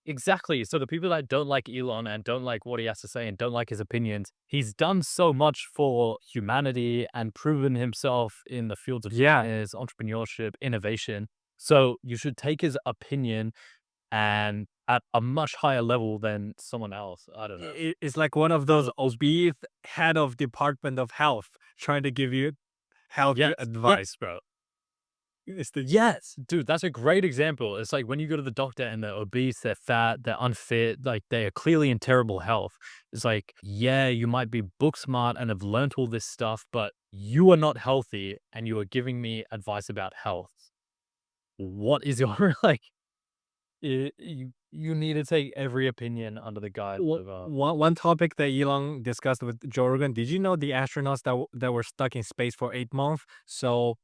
Exactly. So the people that don't like Elon and don't like what he has to say and don't like his opinions, he's done so much for humanity and proven himself in the fields of Yeah, science, entrepreneurship, innovation. So you should take his opinion and at a much higher level than someone else. I don't know. it's like one of those obese head of Department of Health trying to give you health Yes, advice. bro. It's the Yes, dude, that's a great example. It's like when you go to the doctor and they're obese, they're fat, they're unfit, like they are clearly in terrible health. It's like, yeah, you might be book smart and have learned all this stuff, but you are not healthy and you are giving me advice about health. What is your like? You need to take every opinion under the guise of one topic that Elon discussed with Joe Rogan. Did you know the astronauts that were stuck in space for 8 months? So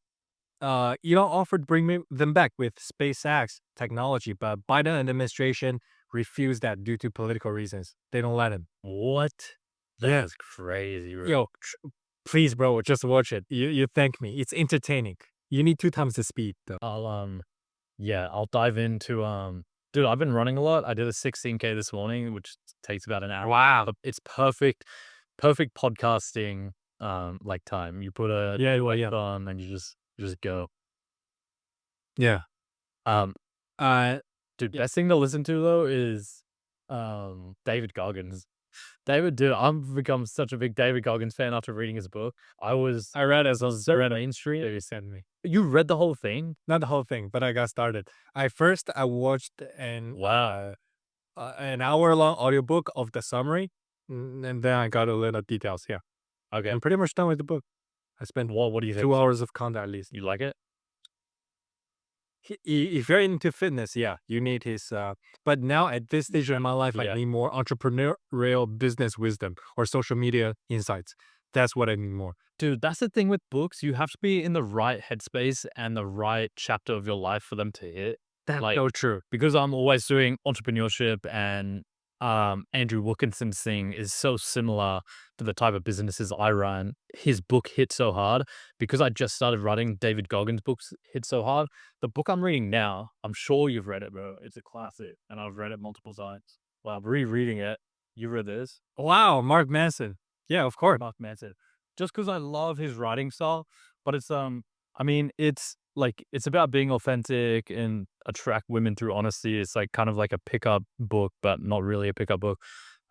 Elon offered bring them back with SpaceX technology, but Biden administration refused that due to political reasons. They don't let him. what? Yeah. That's crazy, bro. Yo, please, bro, just watch it. You thank me. It's entertaining. You need 2 times the speed, though. Yeah, I'll dive into dude, I've been running a lot. I did a 16K this morning, which takes about an hour. Wow. But it's perfect podcasting like time. You put a Yeah, well, yeah. on and you just go. Yeah. Um dude, Yeah. best thing to listen to though is David Goggins. Dude, I've become such a big David Goggins fan after reading his book. I read as so read mainstream. that you sent me. You read the whole thing? Not the whole thing, but I got started. I watched Wow. an hour-long audiobook of the summary, and then I got a little details, yeah. Okay. I'm pretty much done with the book. I spent What do you think? 2 hours of content at least. You like it? If you're into fitness, yeah, you need his, but now at this stage in my life, I Yeah. need more entrepreneurial business wisdom or social media insights. That's what I need more. Dude, that's the thing with books. You have to be in the right headspace and the right chapter of your life for them to hit. That's Like, so true. because I'm always doing entrepreneurship and Andrew Wilkinson's thing is so similar to the type of businesses I run. His book hit so hard because I just started writing David Goggins' books hit so hard. The book I'm reading now, I'm sure you've read it, bro. It's a classic and I've read it multiple times. Well, I'm rereading it. You read this? Wow, Mark Manson. Yeah, of course. Mark Manson. Just because I love his writing style, but it's I mean, it's like it's about being authentic and attract women through honesty. It's like kind of like a pickup book, but not really a pickup book.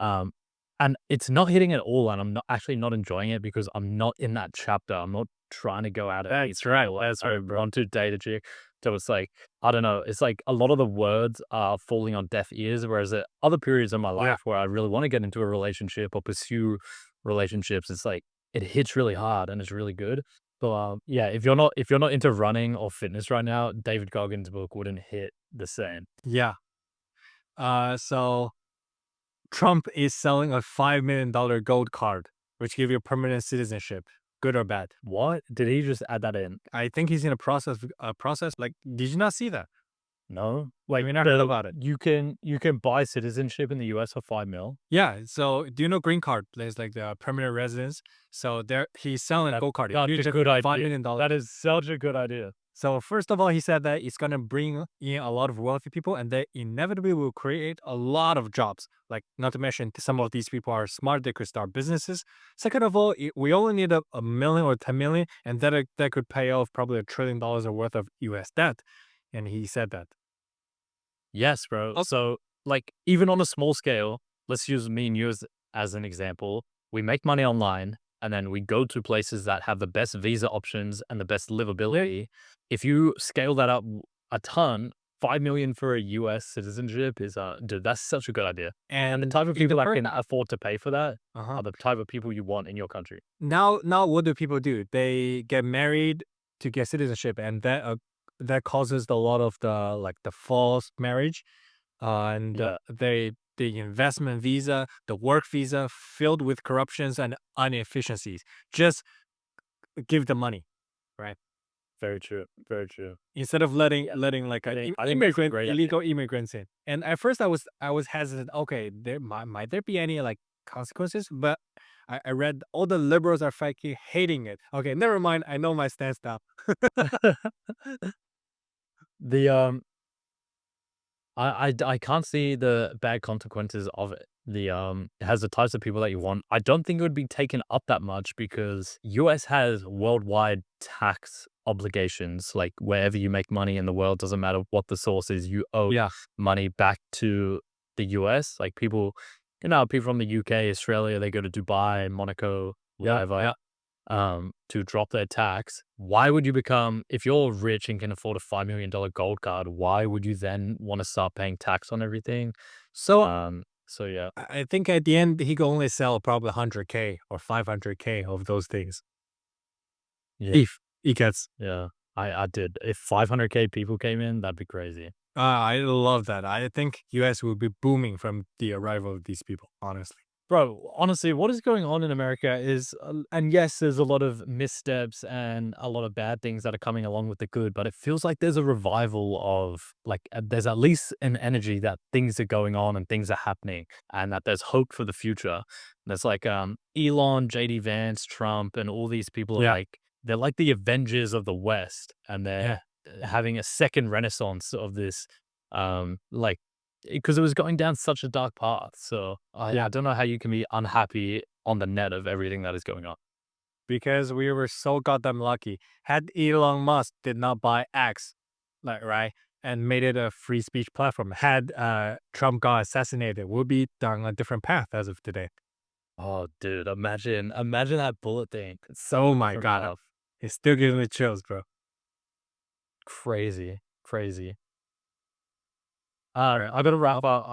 Um, and it's not hitting at all, and I'm not actually not enjoying it because I'm not in that chapter. I'm not trying to go out of That's right. That's right, I'm bro. onto data chick. So it's like I don't know. It's like a lot of the words are falling on deaf ears, whereas at other periods of my life Yeah. where I really want to get into a relationship or pursue relationships, it's like it hits really hard and it's really good. So yeah, if you're not into running or fitness right now, David Goggins' book wouldn't hit the same. Yeah. So Trump is selling a $5 million gold card, which give you permanent citizenship, good or bad. What did he just add that in? I think he's in a process. Like, did you not see that? No, Like, we not heard about it. You can buy citizenship in the US for $5 million. Yeah. So, do you know green card? There's like the permanent residence. So he's selling a gold card. That's You a just good $5 idea. million. That is such a good idea. So first of all, he said that it's gonna bring in a lot of wealthy people, and they inevitably will create a lot of jobs. Like, not to mention, some of these people are smart; they could start businesses. Second of all, we only need a million or 10 million, and that could pay off probably $1 trillion worth of U.S. debt. And he said that. Yes, bro. Oh. So, like, even on a small scale, let's use me and you as an example. We make money online and then we go to places that have the best visa options and the best livability. If you scale that up a ton, 5 million for a US citizenship is, dude, that's such a good idea. And the type of people that can afford to pay for that are the type of people you want in your country. Now, what do people do? They get married to get citizenship, and that causes a lot of the false marriage, and Yeah. the investment visa, the work visa, filled with corruptions and inefficiencies. Just give the money, right? Very true. Very true. Instead of letting like I think immigrant, great idea. illegal immigrants in. And at first, I was hesitant. Okay, might there be any like consequences? But I read all the liberals are fucking hating it. Okay, never mind. I know my stance now. The I can't see the bad consequences of it. It has the types of people that you want. I don't think it would be taken up that much because US has worldwide tax obligations. Like wherever you make money in the world, doesn't matter what the source is, you owe Yeah. money back to the US. Like people from the UK, Australia, they go to Dubai, Monaco, Yeah, whatever. to drop their tax, why would you become, if you're rich and can afford a $5 million gold card, why would you then want to start paying tax on everything? So So yeah, I think at the end he could only sell probably 100K or 500K of those things yeah, if he gets. yeah. I did. If 500K people came in, that'd be crazy. I love that. I think US will be booming from the arrival of these people. Honestly. Bro, honestly, what is going on in America is, and yes, there's a lot of missteps and a lot of bad things that are coming along with the good, but it feels like there's a revival of like, there's at least an energy that things are going on and things are happening and that there's hope for the future. There's like, Elon, JD Vance, Trump, and all these people are Yeah. like, they're like the Avengers of the West and Yeah. they're having a second renaissance of this, like, because it was going down such a dark path. So I Yeah. don't know how you can be unhappy on the net of everything that is going on. Because we were so goddamn lucky. Had Elon Musk did not buy X, like right, and made it a free speech platform, had Trump got assassinated, we'll be down a different path as of today. Oh, dude, imagine that bullet thing. It's Oh so my fucking god, tough. it's still giving me chills, bro. Crazy, crazy. All right, I gotta wrap up.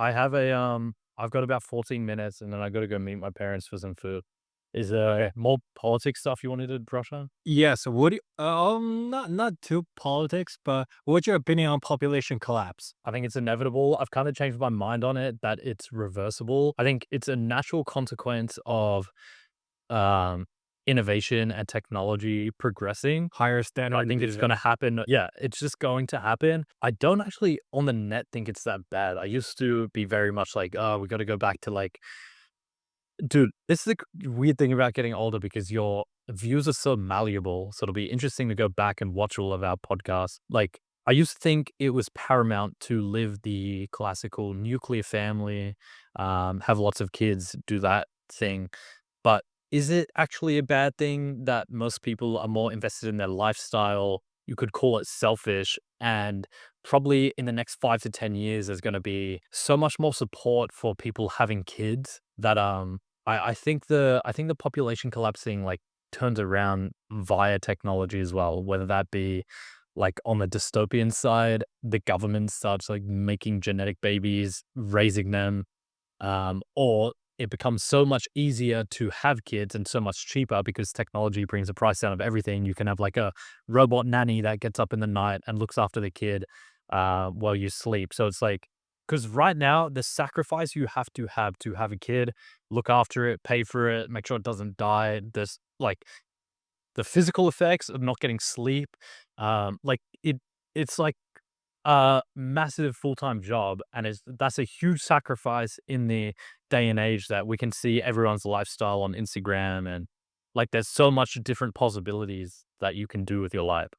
I've got about 14 minutes, and then I gotta go meet my parents for some food. Is there more politics stuff you wanted to brush on? Yeah. So, what do you, not too politics, but what's your opinion on population collapse? I think it's inevitable. I've kind of changed my mind on it that it's reversible. I think it's a natural consequence of um, innovation and technology progressing. Higher I standard of think it's living. gonna happen. Yeah, it's just going to happen. I don't actually on the net think it's that bad. I used to be very much like, "Oh, we gotta go back to, like." Dude, this is the weird thing about getting older because your views are so malleable, so it'll be interesting to go back and watch all of our podcasts. Like, I used to think it was paramount to live the classical nuclear family, have lots of kids, do that thing. But is it actually a bad thing that most people are more invested in their lifestyle? You could call it selfish. And probably in the next 5 to 10 years, there's going to be so much more support for people having kids that I think the population collapsing like turns around via technology as well, whether that be like on the dystopian side, the government starts like making genetic babies, raising them, or it becomes so much easier to have kids and so much cheaper because technology brings the price down of everything. You can have like a robot nanny that gets up in the night and looks after the kid while you sleep. So it's like, because right now, the sacrifice you have to have a kid, look after it, pay for it, make sure it doesn't die. There's like the physical effects of not getting sleep. Like it's like a massive full-time job, and that's a huge sacrifice in the day and age that we can see everyone's lifestyle on Instagram, and like there's so much different possibilities that you can do with your life.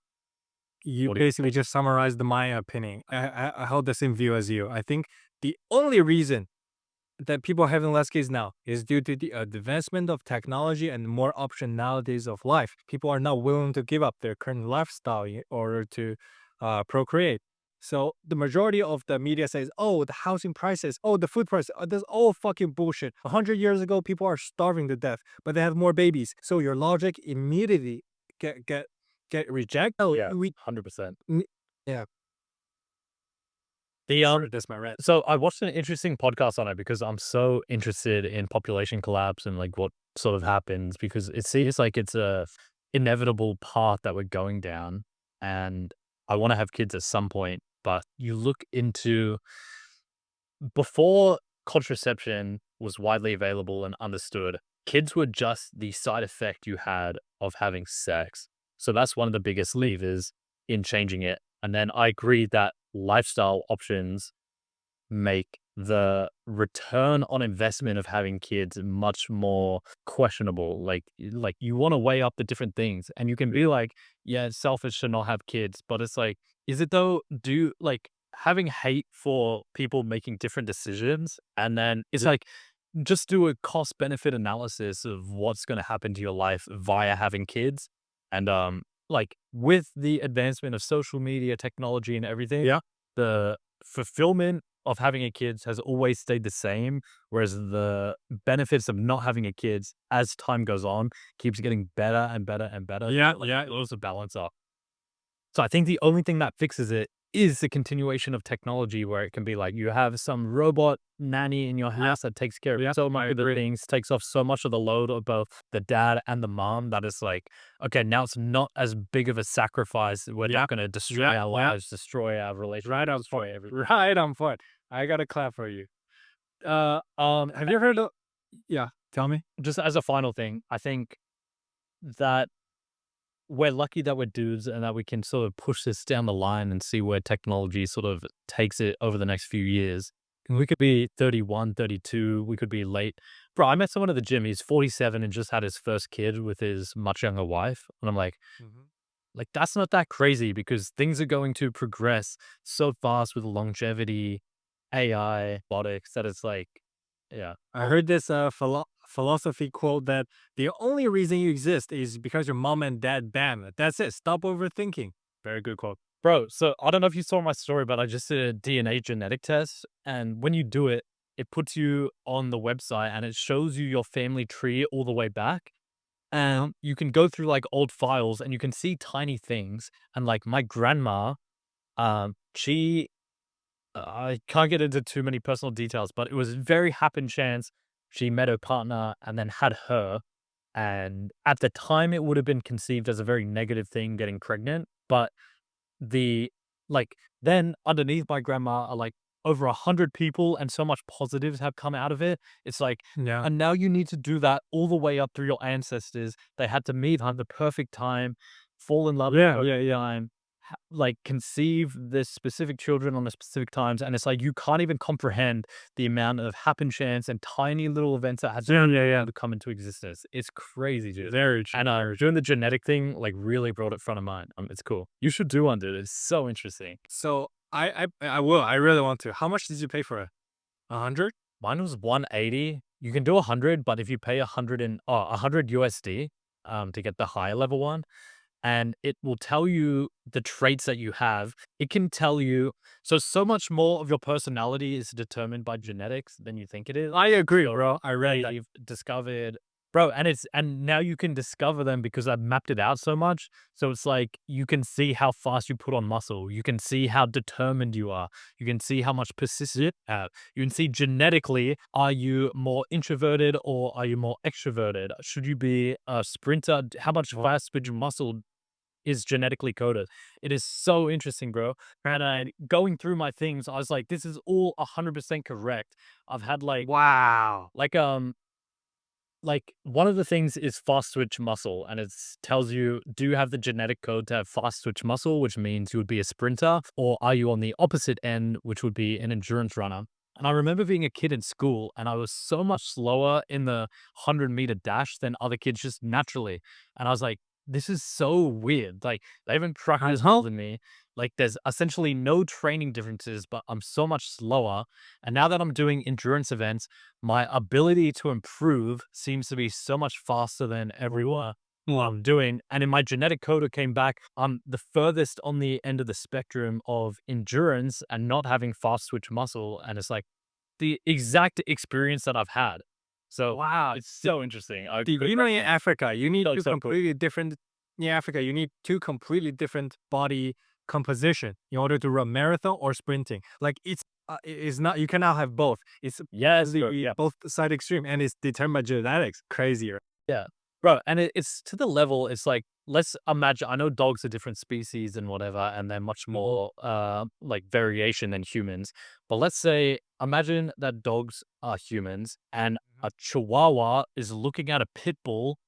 You What do basically just summarized my opinion. I hold the same view as you. I think the only reason that people are having less kids now is due to the advancement of technology and more optionalities of life. People are not willing to give up their current lifestyle in order to procreate. So the majority of the media says, "Oh, the housing prices, oh, the food prices, that's all fucking bullshit." 100 years ago, people are starving to death, but they have more babies. So your logic immediately get get get rejected. Oh, Yeah, we 100%. n- yeah. The Sorry, that's my rant. So I watched an interesting podcast on it because I'm so interested in population collapse and like what sort of happens because it seems like it's a inevitable path that we're going down, and I want to have kids at some point. But you look into before contraception was widely available and understood, kids were just the side effect you had of having sex. So that's one of the biggest levers in changing it. And then I agree that lifestyle options make the return on investment of having kids much more questionable. Like you want to weigh up the different things and you can be like, yeah, it's selfish to not have kids, but it's like, is it though? Do like having hate for people making different decisions and then it's like just do a cost benefit analysis of what's going to happen to your life via having kids and like with the advancement of social media technology and everything, Yeah. the fulfillment of having a kids has always stayed the same, whereas the benefits of not having a kids as time goes on keeps getting better and better and better. Yeah, Like yeah. it also balance up. So I think the only thing that fixes it is the continuation of technology where it can be like you have some robot nanny in your Yeah. house that takes care of Yeah, so I much of the agree. things, takes off so much of the load of both the dad and the mom that is like, okay, now it's not as big of a sacrifice. We're Yeah. not going to destroy Yeah, our yeah. lives, destroy our Right relationships, on destroy point. everything. Right on point. I gotta clap for you. Have you heard of yeah, tell me? Just as a final thing, I think that we're lucky that we're dudes and that we can sort of push this down the line and see where technology sort of takes it over the next few years. And we could be 31, 32, we could be late. Bro, I met someone at the gym. He's 47 and just had his first kid with his much younger wife. And I'm Mhm. like, that's not that crazy because things are going to progress so fast with longevity, AI, robotics, that it's like, yeah. I heard this philosophy quote that the only reason you exist is because your mom and dad banned it. That's it. Stop overthinking. Very good quote. Bro, so I don't know if you saw my story, but I just did a DNA genetic test. And when you do it, it puts you on the website and it shows you your family tree all the way back. And you can go through like old files and you can see tiny things. And like my grandma, she, I can't get into too many personal details, but it was very happen chance she met her partner and then had her. And at the time, it would have been conceived as a very negative thing getting pregnant. But the like, then underneath my grandma are, like, over 100 people, and so much positives have come out of it. It's like, Yeah. and now you need to do that all the way up through your ancestors. They had to meet on the perfect time, fall in love at Yeah, the yeah, perfect yeah. time, like, conceive this specific children on the specific times, and it's like you can't even comprehend the amount of happen chance and tiny little events that had Yeah, yeah, yeah. to come into existence. It's crazy, dude. Very true. And, doing the genetic thing, like, really brought it front of mind. It's cool. You should do one, dude. It's so interesting. So I will. I really want to. How much did you pay for it? 100? Mine was 180. You can do 100, but if you pay 100 USD, to get the higher level one, and it will tell you the traits that you have. It can tell you so much more of your personality is determined by genetics than you think it is. I agree, So bro. I read that. they've discovered, bro, and now you can discover them because I've mapped it out so much. So it's like you can see how fast you put on muscle. You can see how determined you are. You can see how much persistence you have. You can see genetically, are you more introverted or are you more extroverted? Should you be a sprinter? How much fast would your muscle is genetically coded. It is so interesting, bro. And going through my things, I was like, this is all 100% correct. I've had Wow. like one of the things is fast twitch muscle, and it tells you, do you have the genetic code to have fast twitch muscle, which means you would be a sprinter, or are you on the opposite end, which would be an endurance runner? And I remember being a kid in school, and I was so much slower in the 100-meter dash than other kids just naturally. And I was like, this is so weird. Like, they haven't practiced Uh-huh. than me. Like, there's essentially no training differences, but I'm so much slower. And now that I'm doing endurance events, my ability to improve seems to be so much faster than everyone I'm doing. And in my genetic code, it came back, I'm the furthest on the end of the spectrum of endurance and not having fast twitch muscle. And it's like the exact experience that I've had. So Wow. it's so interesting. I Dude, could you know, in recommend. Africa, you need So, two so cool. completely different. In Africa, you need two completely different body composition in order to run marathon or sprinting. Like it's not. You cannot have both. It's Yes, bro. the Yeah. both side extreme, and it's determined by genetics. Crazier. Yeah. Bro, and it's to the level, it's like, let's imagine, I know dogs are different species and whatever, and they're much more like variation than humans. But let's say, imagine that dogs are humans and a chihuahua is looking at a pit bull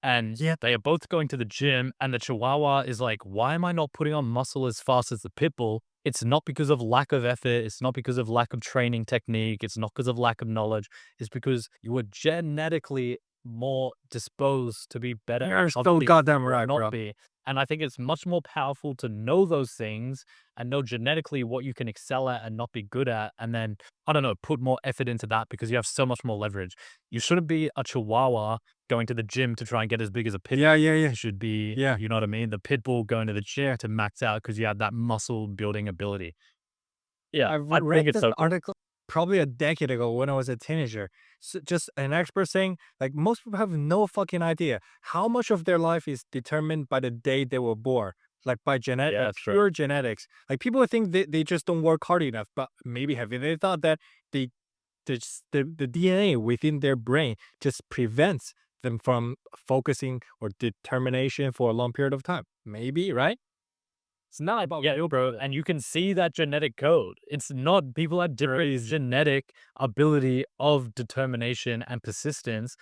and Yeah. they are both going to the gym and the chihuahua is like, why am I not putting on muscle as fast as the pit bull? It's not because of lack of effort. It's not because of lack of training technique. It's not because of lack of knowledge. It's because you were genetically more disposed to be better You're so healthy goddamn or right, not bro. be. And I think it's much more powerful to know those things and know genetically what you can excel at and not be good at. And then, I don't know, put more effort into that because you have so much more leverage. You shouldn't be a chihuahua going to the gym to try and get as big as a pit Yeah, yeah, yeah, bull. Should be, yeah. you know what I mean? The pit bull going to the gym to max out because you have that muscle building ability. Yeah, I've I read think it's this so cool. article probably a decade ago when I was a teenager. Just an expert saying, like, most people have no fucking idea how much of their life is determined by the day they were born, like by Yeah, that's true. pure genetics. Like, people think they just don't work hard enough, but maybe have they thought that the the DNA within their brain just prevents them from focusing or determination for a long period of time? Maybe, right? It's not about yeah, bro, and you can see that genetic code. It's not people have different genetic ability of determination and persistence,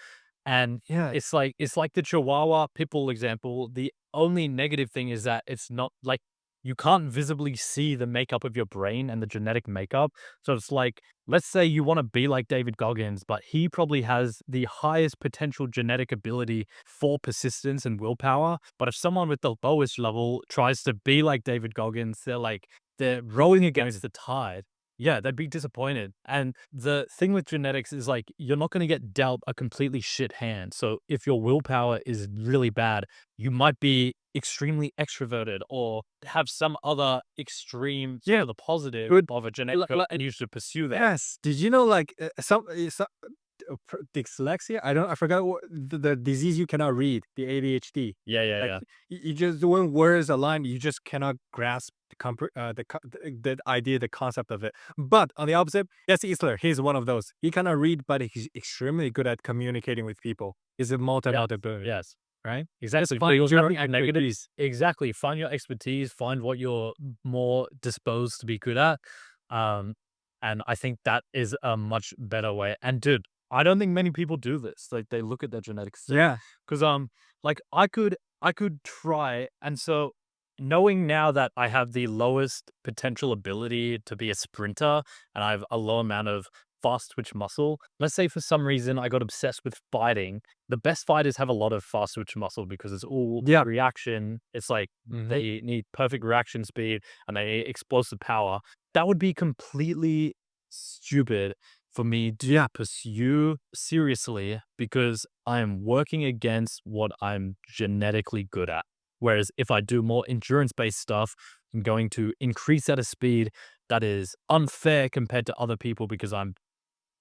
and Yeah. it's like the Chihuahua Pitbull example. The only negative thing is that it's not like you can't visibly see the makeup of your brain and the genetic makeup. So it's like, let's say you want to be like David Goggins, but he probably has the highest potential genetic ability for persistence and willpower. But if someone with the lowest level tries to be like David Goggins, they're rowing against the tide. Yeah, they'd be disappointed. And the thing with genetics is like you're not going to get dealt a completely shit hand. So if your willpower is really bad, you might be extremely extroverted or have some other extreme Yeah. the positive Good. of a genetic code, and you should pursue that. Yes. Did you know, like, dyslexia? I forgot what the disease you cannot read, the ADHD. Yeah, yeah, Like, yeah. you just when words align, you just cannot grasp the idea, the concept of it. But on the opposite, yes, Isler, he's one of those. He cannot read, but he's extremely good at communicating with people. He's a Yes. multi-ability, Yes. right? Exactly. Find Find your your negatives. Exactly. Find your expertise. Find what you're more disposed to be good at. Um, and I think that is a much better way. And dude, I don't think many people do this. Like they look at their genetics. Yeah. Because like I could try, and so knowing now that I have the lowest potential ability to be a sprinter and I have a low amount of fast twitch muscle. Let's say for some reason I got obsessed with fighting. The best fighters have a lot of fast twitch muscle because it's all Yeah. reaction. It's like Mhm. they need perfect reaction speed and they need explosive power. That would be completely stupid for me to Yeah. pursue seriously because I'm working against what I'm genetically good at. Whereas if I do more endurance based stuff, I'm going to increase at a speed that is unfair compared to other people because I'm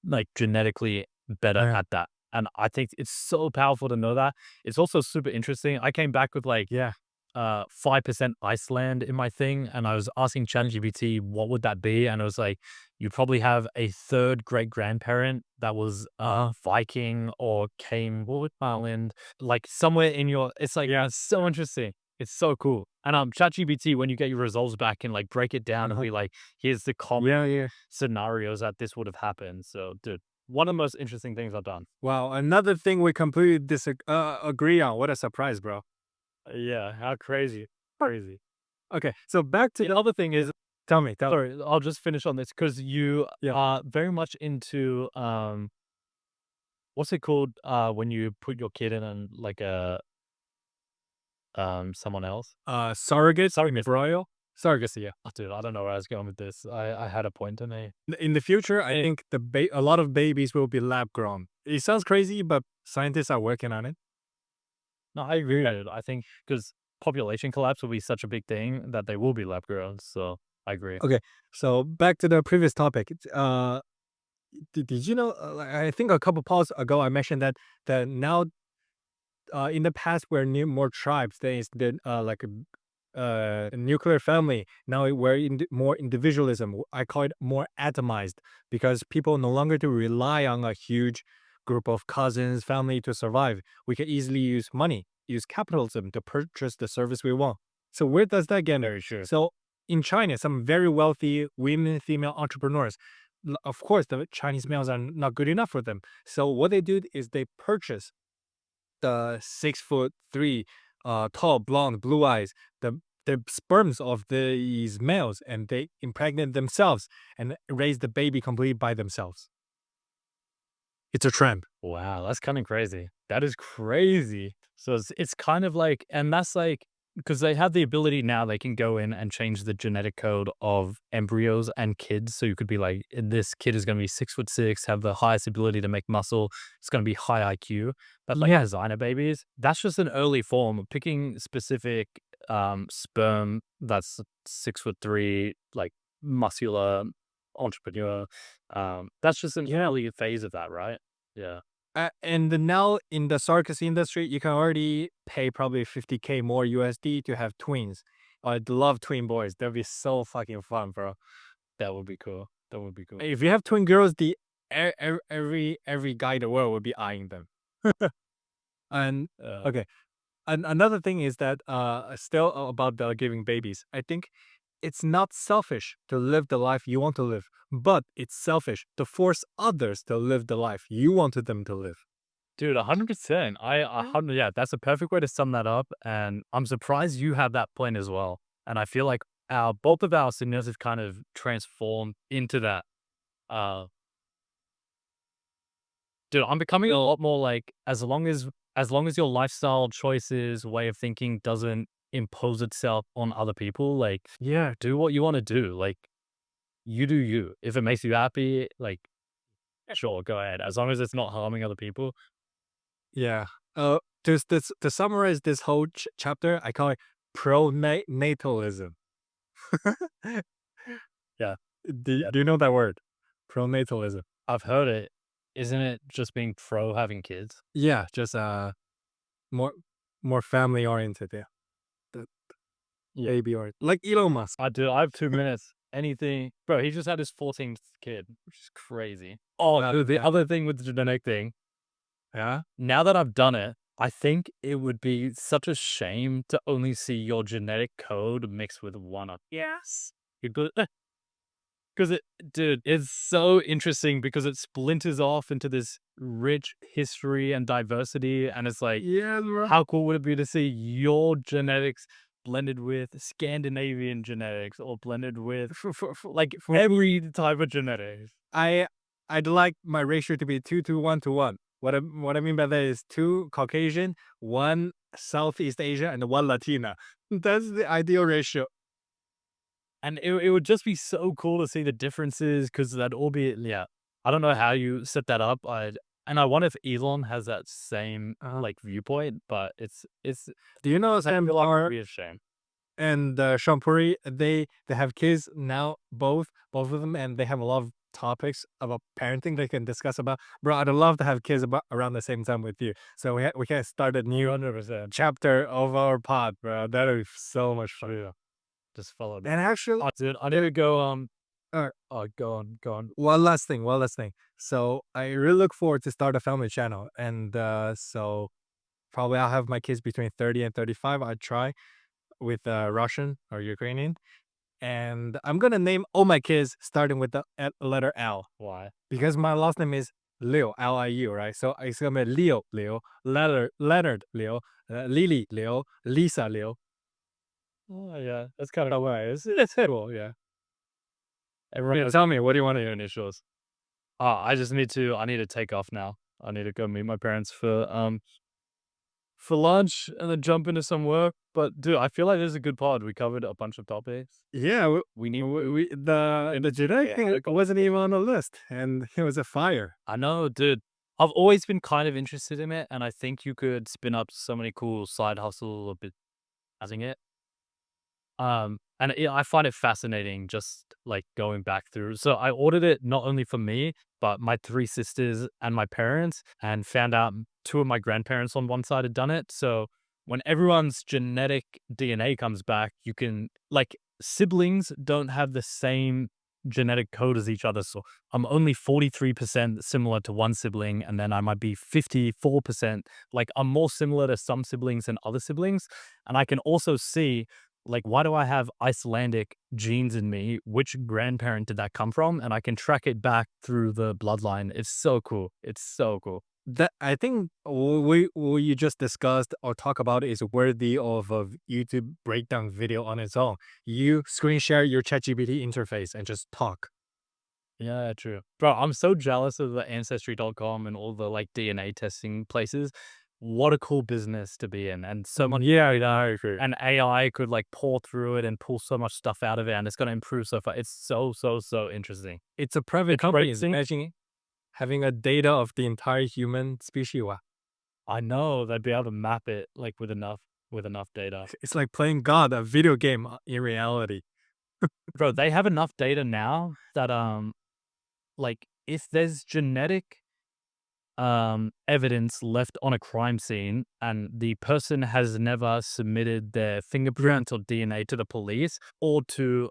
like genetically better Yeah. at that. And I think it's so powerful to know that. It's also super interesting. I came back with like Yeah. 5% Iceland in my thing, and I was asking ChatGPT what would that be, and it was like, you probably have a third great grandparent that was Viking or came what would Ireland, like somewhere in your. It's like Yeah. it's so interesting. It's so cool. And ChatGPT, when you get your results back, can like break it down and Uh-huh. be like, here's the common Yeah. Yeah. scenarios that this would have happened. So, dude, one of the most interesting things I've done. Wow. Another thing we completely agree on. What a surprise, bro. Yeah, how crazy, crazy. Okay. So back to The other thing is, tell me. Tell. sorry, I'll just finish on this because you Yeah. are very much into what's it called when you put your kid in and like a someone else. Surrogate, Surrogate. embroil, surrogacy. Yeah. Oh, dude, I don't know where I was going with this. I had a point to me. In the future, I think a lot of babies will be lab grown. It sounds crazy, but scientists are working on it. No, I agree. Dude. I think because population collapse will be such a big thing that they will be lab grown. So I agree. Okay. So back to the previous topic. Did you know? Like, I think a couple pods ago, I mentioned that now, in the past, where more tribes. There is the like a nuclear family. Now we're in more individualism. I call it more atomized because people no longer do rely on a huge group of cousins, family to survive. We can easily use money, use capitalism to purchase the service we want. So where does that get me? Very sure. So in China, some very wealthy women, female entrepreneurs. Of course, the Chinese males are not good enough for them. So what they do is they purchase the 6'3", tall, blonde, blue eyes, the sperms of these males, and they impregnate themselves and raise the baby completely by themselves. It's a trend. Wow, that's kind of crazy. That is crazy. So it's kind of like, and that's like, because they have the ability now, they can go in and change the genetic code of embryos and kids. So you could be like, this kid is going to be 6'6", have the highest ability to make muscle. It's going to be high IQ. But like Yeah. designer babies, that's just an early form. Picking specific sperm that's 6'3", like muscular entrepreneur. That's just an early phase of that, right? Yeah. And now in the circus industry, you can already pay probably 50K more USD to have twins. I'd love twin boys. That'd be so fucking fun, bro. That would be cool. That would be cool. If you have twin girls, every guy in the world would be eyeing them. And okay, and another thing is that still about the giving babies. I think it's not selfish to live the life you want to live, but it's selfish to force others to live the life you wanted them to live. Dude, 100%. Yeah, that's a perfect way to sum that up. And I'm surprised you have that point as well. And I feel like both of our scenarios have kind of transformed into that. Uh, dude, I'm becoming a lot more like as long as your lifestyle choices, way of thinking doesn't impose itself on other people, like, yeah, do what you want to do. Like, you do you. If it makes you happy, like, sure, go ahead. As long as it's not harming other people. Yeah. To summarize this whole chapter, I call it pronatalism. Yeah. Do you know that word? Pronatalism. I've heard it. Isn't it just being pro having kids? Yeah, just more more family oriented. Yeah, the Yeah. baby or like Elon Musk. I do. I have 2 minutes. Anything, bro. He just had his 14th kid, which is crazy. Oh, dude, the Yeah. other thing with the genetic thing. Yeah. Now that I've done it, I think it would be such a shame to only see your genetic code mixed with one of. Yes. Because it, dude, it's so interesting because it splinters off into this rich history and diversity, and it's like, Yeah, bro. how cool would it be to see your genetics blended with Scandinavian genetics or blended with like every type of genetics? I'd like my ratio to be 2 to 1 to 1. What I mean by that is 2 Caucasian, 1 Southeast Asia, and 1 Latina. That's the ideal ratio. And it would just be so cool to see the differences because that'd all be, yeah. I don't know how you set that up. And I wonder if Elon has that same like viewpoint, but it's Do you know Sam Lar be a shame. and Shampuri? They have kids now, both of them, and they have a lot of topics about parenting they can discuss about. Bro, I'd love to have kids about around the same time with you, so we can start a new 100%. chapter of our pod, bro. That'd be so much fun. Yeah. Just follow. And actually, Oh, dude, I need to go. Alright. Oh, go on. one last thing. So I really look forward to start a family channel, and so probably I'll have my kids between 30 and 35. I try with Russian or Ukrainian, and I'm gonna name all my kids starting with the letter L Why? because my last name is Liu, Liu, right? So it's gonna be Leo, Leonard, Leo, Lily, Leo, Lisa, Leo. Oh, yeah, that's kind of Why? It's cool, yeah. everyone. Tell me, what do you want to hear initials? I need to take off now. I need to go meet my parents for lunch and then jump into some work. But dude, I feel like this is a good pod. We covered a bunch of topics. Yeah, We need. the genetic thing wasn't even on the list, and it was a fire. I know, dude. I've always been kind of interested in it, and I think you could spin up so many cool side hustle a bit, having it. And I find it fascinating just like going back through. So I ordered it not only for me, but my 3 sisters and my parents, and found out 2 of my grandparents on one side had done it. So when everyone's genetic DNA comes back, you can, like, siblings don't have the same genetic code as each other. So I'm only 43% similar to one sibling, and then I might be 54%. Like, I'm more similar to some siblings than other siblings. And I can also see, like, why do I have Icelandic genes in me? Which grandparent did that come from? And I can track it back through the bloodline. It's so cool. It's so cool. That I think what you just discussed or talk about is worthy of a YouTube breakdown video on its own. You screen share your ChatGPT interface and just talk. Yeah, true. Bro, I'm so jealous of the Ancestry.com and all the like DNA testing places. What a cool business to be in. And so much. Yeah, I agree. And AI could like pour through it and pull so much stuff out of it, and it's going to improve so far. It's so interesting. It's a private company. crazy. Imagine having a data of the entire human species. Wow. I know they'd be able to map it like with enough data. It's like playing God, a video game in reality. Bro, they have enough data now that, like, if there's genetic evidence left on a crime scene and the person has never submitted their fingerprint or DNA to the police or to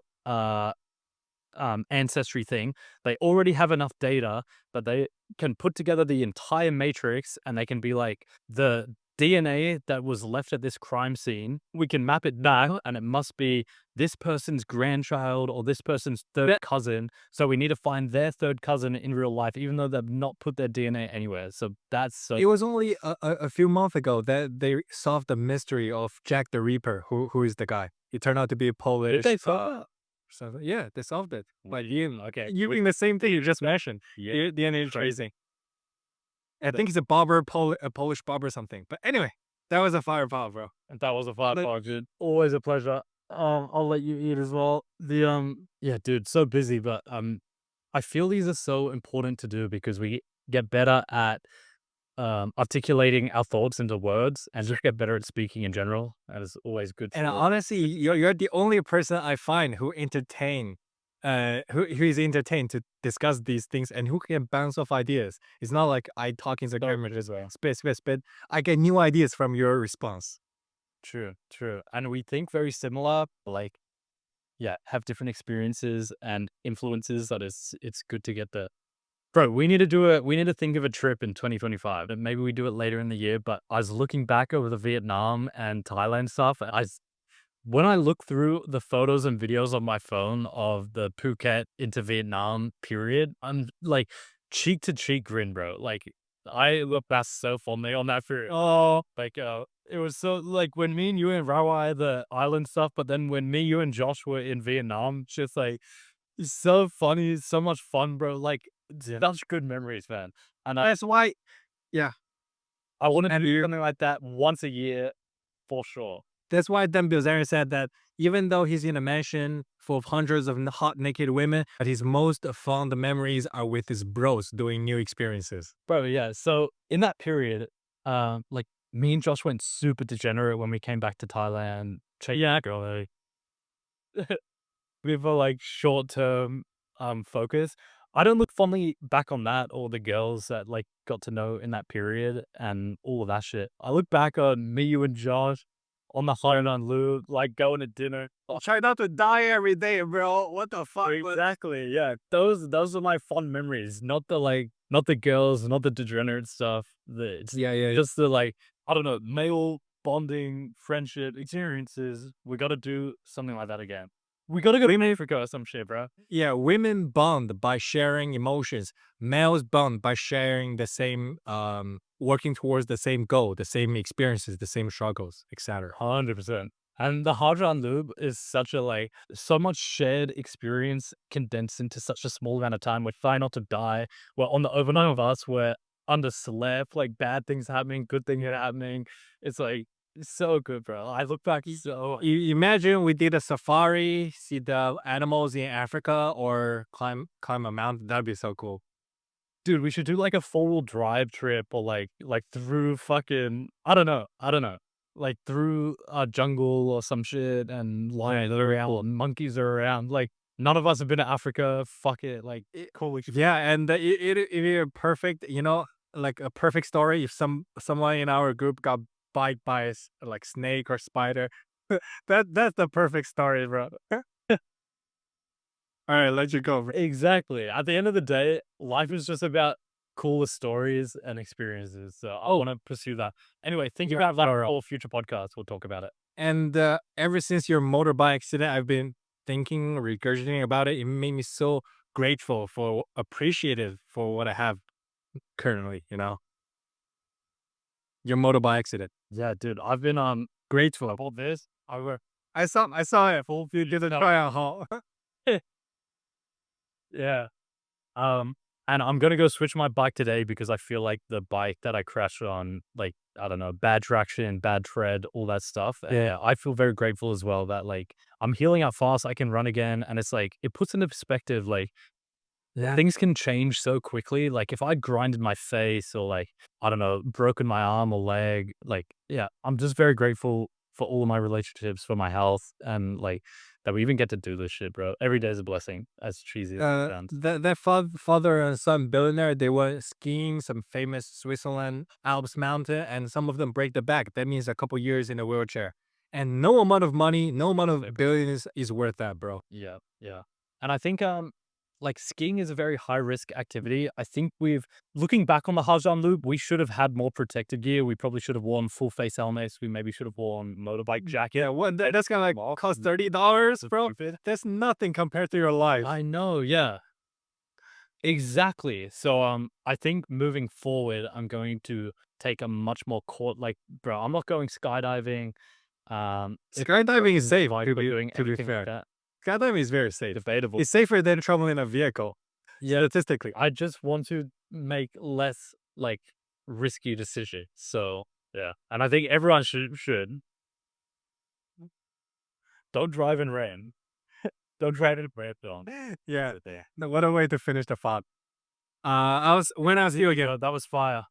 ancestry thing, they already have enough data that they can put together the entire matrix and they can be like, the DNA that was left at this crime scene, we can map it now and it must be this person's grandchild or this person's third cousin. So we need to find their third cousin in real life, even though they've not put their DNA anywhere. So that's so It was only a few months ago that they solved the mystery of Jack the Reaper, who is the guy. He turned out to be a Polish. did they solve So yeah, they solved it. But okay. using the same thing you just mentioned. Yeah. DNA tracing. I think he's a barber, a Polish barber or something. But anyway, that was a fireball, bro. And that was a fun But- talk, dude. Always a pleasure. I'll let you eat as well. Yeah, dude, so busy, but I feel these are so important to do because we get better at articulating our thoughts into words and just get better at speaking in general. That is always good. And for- honestly, you're the only person I find who who is entertained to discuss these things and who can bounce off ideas. It's not like I talk into the camera just spit. I get new ideas from your response. True, true. And we think very similar, but like, yeah, have different experiences and influences that it's good to get the Bro, we need to think of a trip in 2025 and maybe we do it later in the year. But I was looking back over the Vietnam and Thailand stuff. When I look through the photos and videos on my phone of the Phuket into Vietnam period, I'm like cheek to cheek grin, bro. Like I look back so fondly on that period. Oh, like it was so like when me and you and Rawai the island stuff, but then when me, you and Josh were in Vietnam, just like it's so funny, it's so much fun, bro. Like such good memories, man. And That's why I want to And do you- something like that once a year for sure. Dan Bilzerian said that even though he's in a mansion full of hundreds of hot naked women, that his most fond memories are with his bros doing new experiences. Bro, yeah. So in that period, like me and Josh went super degenerate when we came back to Thailand. Yeah, girl. We were like short term focus. I don't look fondly back on that or the girls that like got to know in that period and all of that shit. I look back on me, you and Josh on the Hainan Lu, like going to dinner. Try not to die every day, bro. What the fuck? Exactly. Yeah. Those are my fond memories. Not the girls, not the degenerate stuff. It's Yeah. just the like, I don't know, male bonding, friendship experiences. We gotta do something like that again. We gotta go to Africa or some shit, bro. Yeah, women bond by sharing emotions. Males bond by sharing the same, working towards the same goal, the same experiences, the same struggles, etc. 100%. And the Hajan Lube is such a like so much shared experience condensed into such a small amount of time. We're trying not to die. We're on the overnight of us. We're underslept, like bad things happening, good things happening. It's like it's so good, bro. I look back so You imagine we did a safari, see the animals in Africa, or climb a mountain. That'd be so cool. dude, we should do like a 4-wheel drive trip or like through fucking I don't know. Like through a jungle or some shit and lions are around or monkeys are around. Like none of us have been to Africa. Fuck it. Like cool. Yeah, and it perfect. Like a perfect story. If someone in our group got bite by like snake or spider, that's the perfect story, bro. All right, let you go, bro. Exactly. At the end of the day, life is just about cooler stories and experiences. So I want to pursue that. Anyway, think about that or all future podcasts. We'll talk about it. And ever since your motorbike accident, I've been thinking, regurgitating about it. It made me so grateful appreciative for what I have currently. Your motorbike accident. Yeah, dude. I've been grateful about this. I saw it. Full view did a try out haul. Yeah. And I'm gonna go switch my bike today because I feel like the bike that I crashed on, like, I don't know, bad traction, bad tread, all that stuff. Yeah, I feel very grateful as well that like I'm healing up fast, I can run again. And it's like it puts into perspective, like things can change so quickly. Like if I grinded my face or like, I don't know, broken my arm or leg, like, yeah, I'm just very grateful for all of my relationships, for my health, and like that we even get to do this shit, bro. Every day is a blessing, as cheesy as it sounds. That father and son billionaire, they went skiing some famous Switzerland Alps mountain, and some of them break the back. That means a couple years in a wheelchair. And no amount of money, no amount of billions is worth that, bro. Yeah, yeah. And I think like skiing is a very high risk activity. I think we've looking back on the Hajan Loop, we should have had more protective gear. We probably should have worn full face helmets. We maybe should have worn motorbike jacket. Yeah, that's gonna like cost $30, bro. That's nothing compared to your life. I know, yeah. Exactly. So I think moving forward, I'm going to take a much more like, bro, I'm not going skydiving. Skydiving is safe, Like to we're doing be anything like fair. that. Skydiving is very safe. Debatable. It's safer than traveling in a vehicle. Yeah. Statistically. I just want to make less like risky decisions. So yeah, and I think everyone should don't drive in rain. Don't drive in rain. Don't. Yeah. No, what a way to finish the thought. When I was you again. That was fire.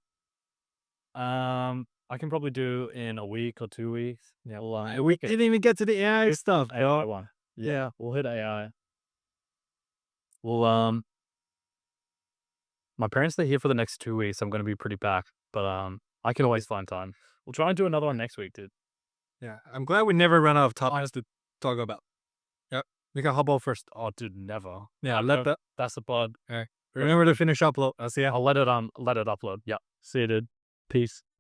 I can probably do in a week or 2 weeks. Yeah, well, We didn't even get to the AI stuff. AI one. Yeah, we'll hit AI. Well, my parents are here for the next 2 weeks. I'm gonna be pretty packed, but I can always find time. We'll try and do another one next week, dude. Yeah, I'm glad we never run out of topics to talk about. Yep. We can hop over first. Oh, dude, never. Yeah, That's the pod. remember to finish upload. I'll see ya. I'll let it upload. Yeah. See you, dude. Peace.